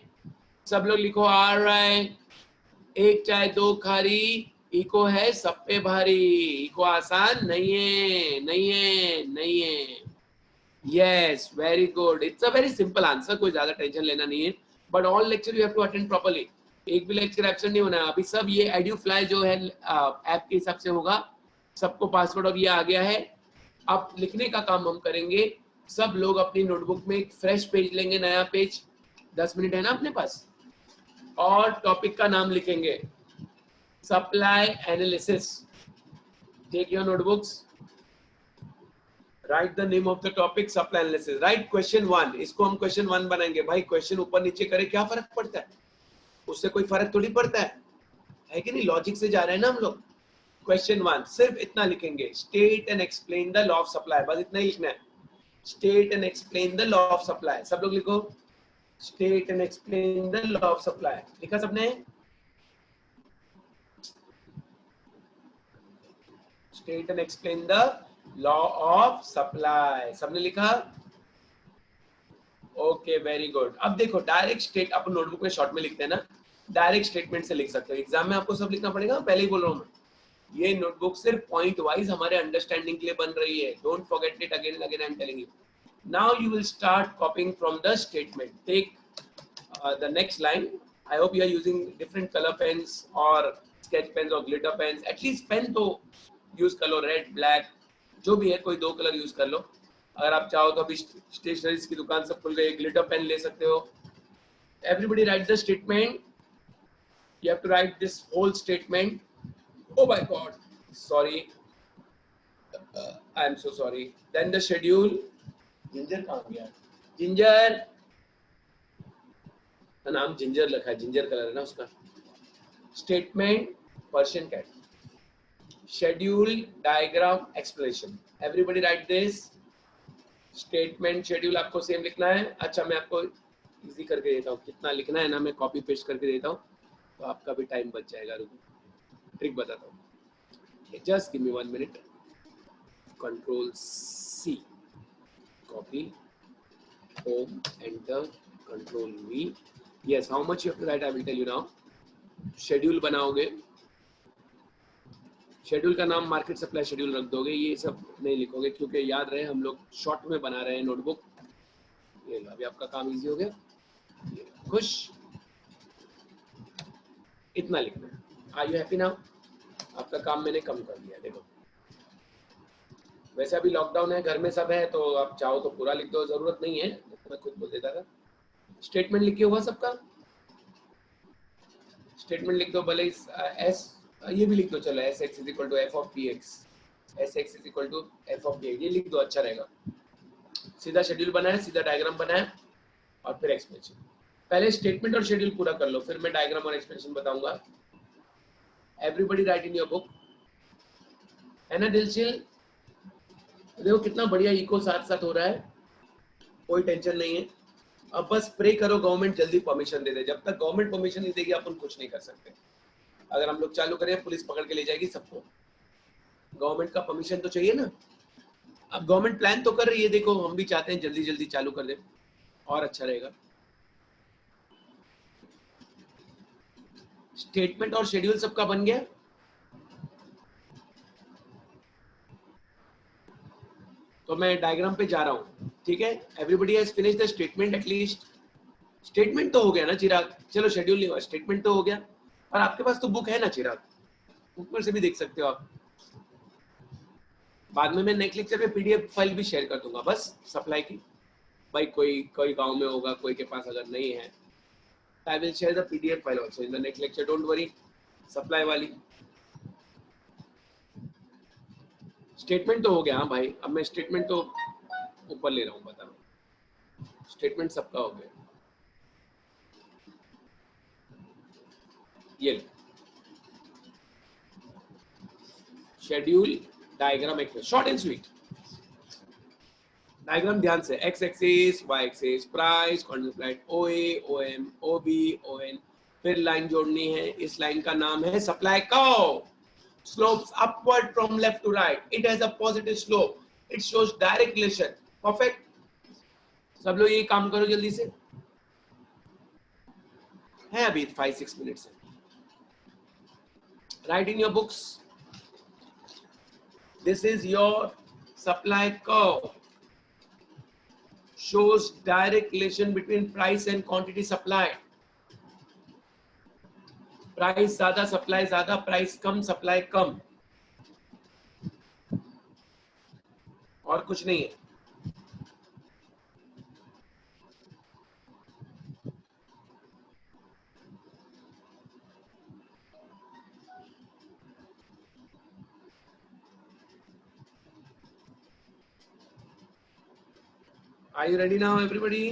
सब लोग लिखो, आ रहा है। एक चाय दो खारी, इको है सब पे भारी, इको आसान नहीं है, नहीं है, नहीं है। Yes, very good, it's a very simple answer, कोई ज्यादा टेंशन लेना नहीं है। But all lecture you have to attend properly. एक भी लेक्चर एब्सेंट नहीं होना है। अभी सब ये एड्यूफ्लाई जो है ऐप के हिसाब से होगा, सबको पासवर्ड अब ये आ गया है। अब लिखने का काम हम करेंगे। सब लोग अपनी नोटबुक में एक फ्रेश पेज लेंगे, नया पेज, 10 मिनट है ना अपने पास, और टॉपिक का नाम लिखेंगे supply analysis. Take your notebooks, write the name of the topic supply analysis, write question 1। इसको हम क्वेश्चन 1 बनाएंगे। भाई क्वेश्चन ऊपर नीचे करे क्या फर्क पड़ता है, उससे कोई फर्क थोड़ी पड़ता है कि नहीं? लॉजिक से जा रहे हैं ना हम लोग। क्वेश्चन 1 सिर्फ इतना लिखेंगे, state and explain the law of supply, बस इतना ही लिखना है। State and explain the law of supply, सब लोग लिखो state and explain the law of supply. लिखा सबने? State and explain the law of supply, सबने लिखा? Okay very good. अब देखो डायरेक्ट स्टेट, अपन नोटबुक में शॉर्ट में लिखते हैं ना, डायरेक्ट स्टेटमेंट से लिख सकते हो। एग्जाम में आपको सब लिखना पड़ेगा, पहले ही बोल रहा हूँ मैं। ये नोटबुक सिर्फ पॉइंट वाइज हमारे अंडरस्टैंडिंग के लिए बन रही है। Don't forget it again and again, I am telling you. Now you will start copying from the statement. Take the next line. I hope you are using different colour pens और sketch pens और glitter pens. At least pen तो use कर लो, red black जो भी है, कोई 2 colour use कर लो। अगर आप चाहो तो अभी स्टेशनरीज की दुकान सब खुल गई, ग्लिटर पेन ले सकते हो। Everybody write the statement. You have to write this whole statement. Oh my God, sorry. I am so sorry. Then the schedule. Ginger कहाँ गया? Ginger. का नाम जिंजर लिखा है, जिंजर कलर है ना उसका। Statement, Persian cat. Schedule, diagram, explanation. Everybody write this. Statement, schedule आपको सेम लिखना है। अच्छा मैं आपको इजी करके देता हूँ, कितना लिखना है ना, मैं कॉपी पेस्ट करके देता हूँ तो आपका भी टाइम बच जाएगा। रुको ट्रिक बताता हूँ, just give me 1 minute. Control C, copy, home, enter, control V. Yes, how much you have to write I will tell you now. Schedule बनाओगे, शेड्यूल का नाम मार्केट सप्लाई शेड्यूल रख दोगे, ये सब नहीं लिखोगे क्योंकि याद रहे हम लोग शॉर्ट में बना रहे हैं नोटबुक। ये लो, अभी आपका काम इजी हो गया, खुश। इतना लिखना है। Are you happy now? आपका काम मैंने कम कर दिया। देखो वैसे अभी लॉकडाउन है, घर में सब है, तो आप चाहो तो पूरा लिख दो, जरूरत नहीं है, मैं खुद बोल देता था। स्टेटमेंट लिखे हुआ सबका? स्टेटमेंट लिख दो, भले एस ये भी लिख दो, चलो S X is equal to F of P X, S X is equal to F of P X, ये लिख दो, अच्छा रहेगा। सीधा शेड्यूल बनाया, सीधा डायग्राम बनाया और फिर एक्सप्लेनेशन। पहले स्टेटमेंट और शेड्यूल पूरा कर लो, फिर मैं डायग्राम और एक्सप्लेनेशन बताऊंगा। Everybody right in your book, है ना दिलचिल? देखो कितना बढ़िया इको साथ साथ हो रहा है, कोई टेंशन नहीं है। अब बस प्रे करो गवर्नमेंट जल्दी परमिशन दे दे। जब तक गवर्नमेंट परमिशन नहीं देगी अपन कुछ नहीं कर सकते। अगर हम लोग चालू करें पुलिस पकड़ के ले जाएगी सबको। गवर्नमेंट का परमिशन तो चाहिए ना। अब गवर्नमेंट प्लान तो कर रही है, देखो हम भी चाहते हैं जल्दी जल्दी चालू कर दे और अच्छा रहेगा। स्टेटमेंट और शेड्यूल सबका बन गया? तो मैं डायग्राम पे जा रहा हूँ, ठीक है? Everybody has finished the statement at least. Statement तो हो गया ना चिराग? चलो शेड्यूल नहीं हुआ, स्टेटमेंट तो हो गया। और आपके पास तो बुक है ना चिराग, बुक में से भी देख सकते हो आप। बाद में मैं नेक्स्ट लेक्चर पे पीडीएफ फाइल भी शेयर कर दूंगा, बस सप्लाई की। भाई कोई गांव में होगा, कोई के पास अगर नहीं है, I will share the PDF file also in the next lecture, don't worry. Supply वाली स्टेटमेंट तो हो गया। हाँ भाई, अब मैं स्टेटमेंट तो ऊपर ले रहा हूँ, बता रहा हूँ। स्टेटमेंट सबका हो गया। ये शेड्यूल, डायग्राम, एक शॉर्ट एंड स्वीट। डायग्राम ध्यान से, X axis, Y axis, price, contract, OA, OM, OB, on, फिर लाइन जोड़नी है। इस लाइन का नाम है supply curve. Slopes upward from left to right. It has a positive slope. It shows direct relation. Perfect. सब लोग ये काम करो जल्दी से, है अभी 5-6 मिनट्स है। Write in your books. This is your supply curve shows direct relation between price and quantity supplied. Price ज्यादा, सप्लाई ज्यादा, प्राइस कम, सप्लाई कम, और कुछ नहीं है. Are you ready now, everybody?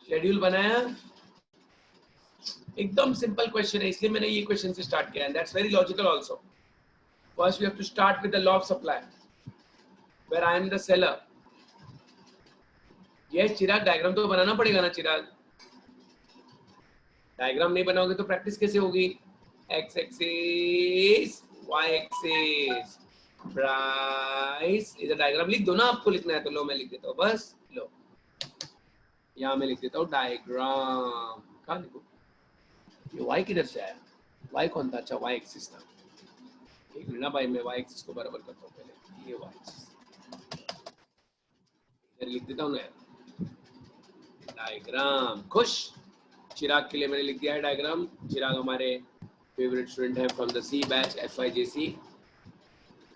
Schedule बनाया, एकदम सिंपल क्वेश्चन है, इसलिए मैंने ये क्वेश्चन से स्टार्ट किया. And that's very logical also. First we have to start with the law of supply, where I am the seller. ये चिराग डायग्राम तो बनाना पड़ेगा ना. चिराग डायग्राम नहीं बनाओगे तो प्रैक्टिस कैसे होगी? X axis, Y axis, price. इधर डायग्राम लिख दो ना, आपको लिखना है तो. लो मैं लिख देता हूँ, बस लो यहाँ मैं लिख देता हूँ डायग्राम. कहाँ लिखो? ये वाई किधर से आया? वाई कौन था? अच्छा वाई एक्सिस था. एक मिनट भाई, मैं वाई एक्सिस को बराबर करता हूँ पहले. ये वाई एक्सिस इधर लिख देता हूँ ना. डायग्राम. खुश? चिराग के लिए मैंने लिख दिया है डायग्राम. चिराग हमारे फेवरेट स्टूडेंट है from the C batch FIJC.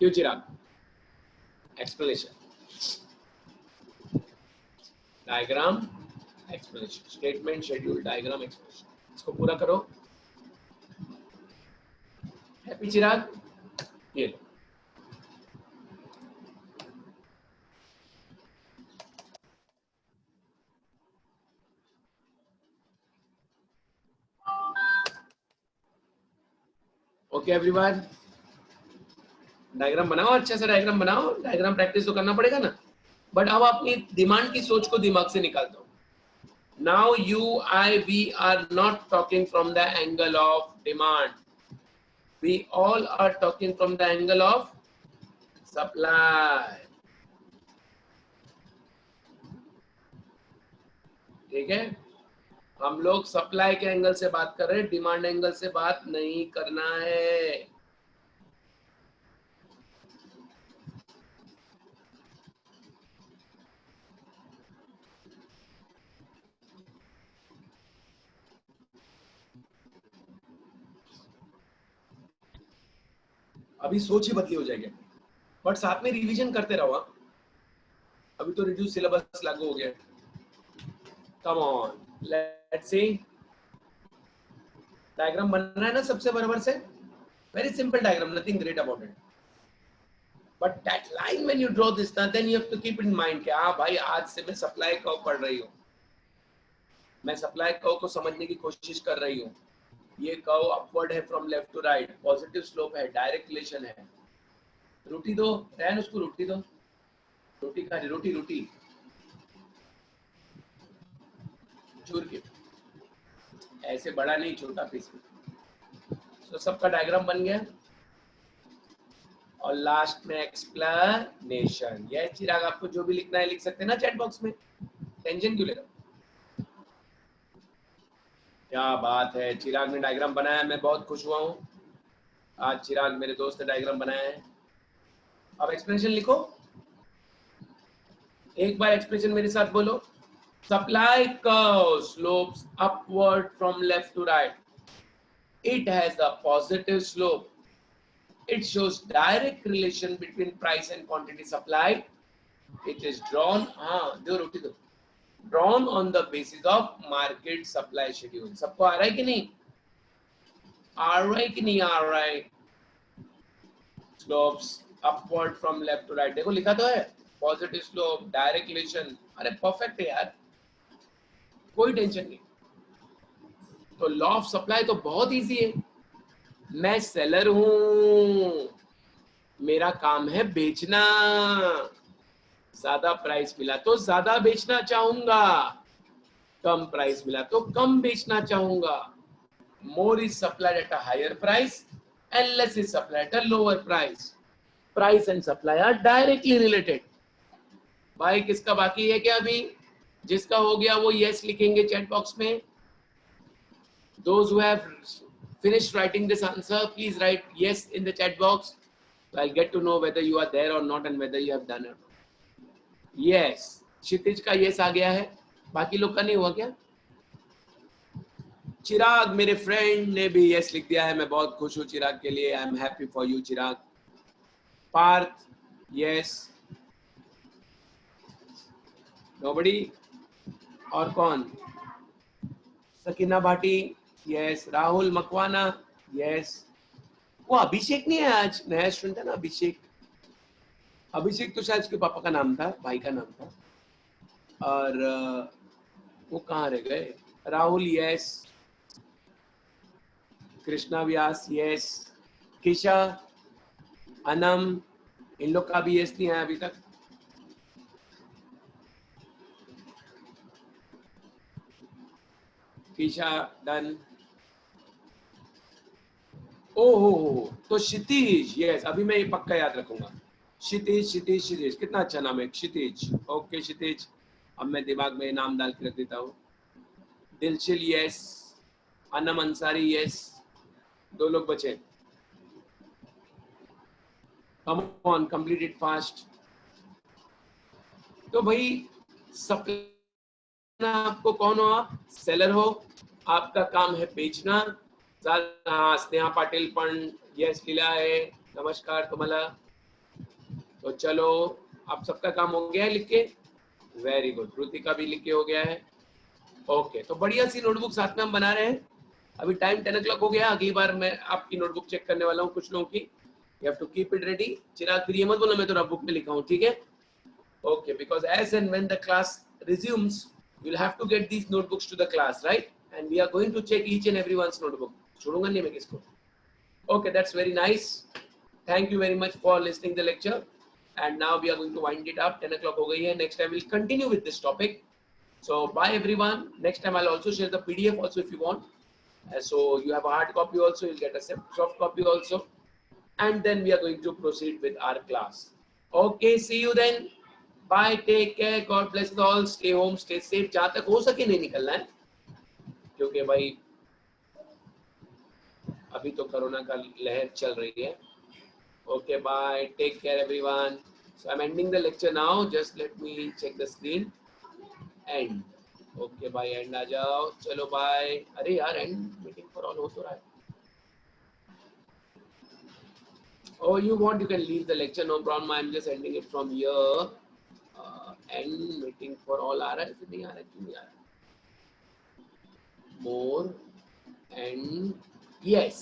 क्यों Chirag? Explanation, diagram, explanation, statement, schedule, diagram, explanation. इसको पूरा करो. हैप्पी चिराग? ये लो. ओके एवरीवन, डायग्राम बनाओ, अच्छे से डायग्राम बनाओ. डायग्राम प्रैक्टिस तो करना पड़ेगा ना. बट अब अपनी डिमांड की सोच को दिमाग से निकाल दो. Now you, I, we are not talking from the angle of demand. We all are talking from the angle of supply. ठीक है, हम लोग सप्लाई के एंगल से बात कर रहे हैं, डिमांड एंगल से बात नहीं करना है. अभी सोच ही बदली हो जाएगी, बट साथ में रिवीजन करते रहो. अभी तो रिड्यूस सिलेबस लागू हो गया. Come on, let's see. Diagram बन रहा है ना सबसे बराबर से. Very simple diagram, nothing great about it. But that line when you draw this ना, then you have to keep in mind कि हाँ भाई, आज से मैं सप्लाई कर्व पढ़ रही हूँ. मैं सप्लाई कर्व को समझने की कोशिश कर रही हूँ. ये कर्व अपवर्ड है from left to right, positive slope है, डायरेक्ट रिलेशन है. रोटी दो रैन, उसको रोटी दो. रोटी खा रही, रोटी रोटी चूर के, ऐसे बड़ा नहीं, छोटा पीस. तो सबका डायग्राम बन गया. और लास्ट में एक्सप्लेनेशन. ये चिराग, आपको जो भी लिखना है लिख सकते हैं ना चैट बॉक्स में. टेंशन क्यों ले रहे हो? क्या बात है, चिराग ने डायग्राम बनाया. मैं बहुत खुश हुआ हूँ आज. चिराग मेरे दोस्त ने डायग्राम बनाया है. अब एक्सप्लेनेशन लिखो. एक बार एक्सप्लेनेशन मेरे साथ बोलो. Supply curve slopes upward from left to right. It has a positive slope. It shows direct relation between price and quantity supplied. It is drawn, drawn on the basis of market supply schedule. सबको आ रहा है कि नहीं? आ रहा है कि नहीं आ रहा है? Slopes upward from left to right. देखो लिखा तो है, positive slope, direct relation. अरे परफेक्ट है यार, कोई टेंशन नहीं. तो लॉ ऑफ सप्लाई तो बहुत इजी है. मैं सेलर हूं, मेरा काम है बेचना. ज्यादा प्राइस मिला तो ज्यादा बेचना चाहूंगा, कम प्राइस मिला तो कम बेचना चाहूंगा. More is supplied at a higher price and less is supplied at a lower price. Price and supply are directly related. भाई किसका बाकी है क्या अभी? जिसका हो गया वो यस लिखेंगे चैट बॉक्स में. Those who have finished writing this answer, please write yes in the chat box. So I'll get to know whether you are there or not and whether you have done it. Yes, क्षितिज का yes आ गया है, बाकी लोग का नहीं हुआ क्या? चिराग मेरे फ्रेंड ने भी yes लिख दिया है, मैं बहुत खुश हूँ चिराग के लिए. I am happy for you Chirag. Parth yes. Nobody. और कौन? सकीना भाटी yes. राहुल मकवाना yes. वो अभिषेक नहीं है आज, नया स्टूडेंट है ना अभिषेक. अभिषेक तो शायद उसके पापा का नाम था, भाई का नाम था. और वो कहाँ रह गए? राहुल यस. कृष्णा व्यास यस. किशा, अनम, इन लोग का भी यस नहीं आया अभी तक. किशा डन. ओहो, तो क्षितिज यस, अभी मैं ये पक्का याद रखूंगा. क्षितिज क्षितिज क्षितिज, कितना अच्छा नाम है क्षितिज. ओके क्षितिज, अब मैं दिमाग में नाम डाल के रख देता हूँ. दिलशिल यस. अनम अंसारी यस. दो लोग बचे. Come on, complete it fast. तो भाई सब, आपको कौन हो आप? सेलर हो, आपका काम है बेचना. हाँ, स्नेहा पाटिल पण यस लिहिला आहे. नमस्कार तुम्हाला. तो चलो, आप सबका काम हो गया है लिख के. Very good. रुतिका भी लिख के हो गया है. ओके, तो बढ़िया सी नोटबुक साथ में हम बना रहे हैं. अभी टाइम 10 o'clock हो गया. अगली बार मैं आपकी नोटबुक चेक करने वाला हूँ कुछ लोगों की. You have to keep it ready. Chirag फिर ये मत बोलो मैं तो रफ बुक में लिखा हूँ, ठीक है? Okay, because as and when the class resumes, you'll have to get these notebooks to the class, right? And we are going to check each and everyone's notebook. छोड़ूंगा नहीं मैं किसको. Okay, that's very nice. Thank you very much for listening the lecture. And now we are going to wind it up. 10 o'clock हो गई है. Next time we'll continue with this topic. So bye everyone. Next time I'll also share the PDF also if you want. So you have a hard copy also. You'll get a soft copy also. And then we are going to proceed with our class. Okay, see you then. Bye, take care, God bless you all, stay home, stay safe. जहाँ तक हो सके नहीं निकलना है, क्योंकि भाई अभी तो कोरोना का लहर चल रही है. Okay, bye, take care everyone. So I'm ending the lecture now. Just let me check the screen. End. Okay, bye. End आ जाओ. चलो bye. अरे यार end meeting for all हो तो रहा है. Oh, you want, you can leave the lecture, no problem. I'm just ending it from here. End meeting for all आ रहा है कि नहीं आ रहा है? क्यों नहीं आ रहा? More and yes.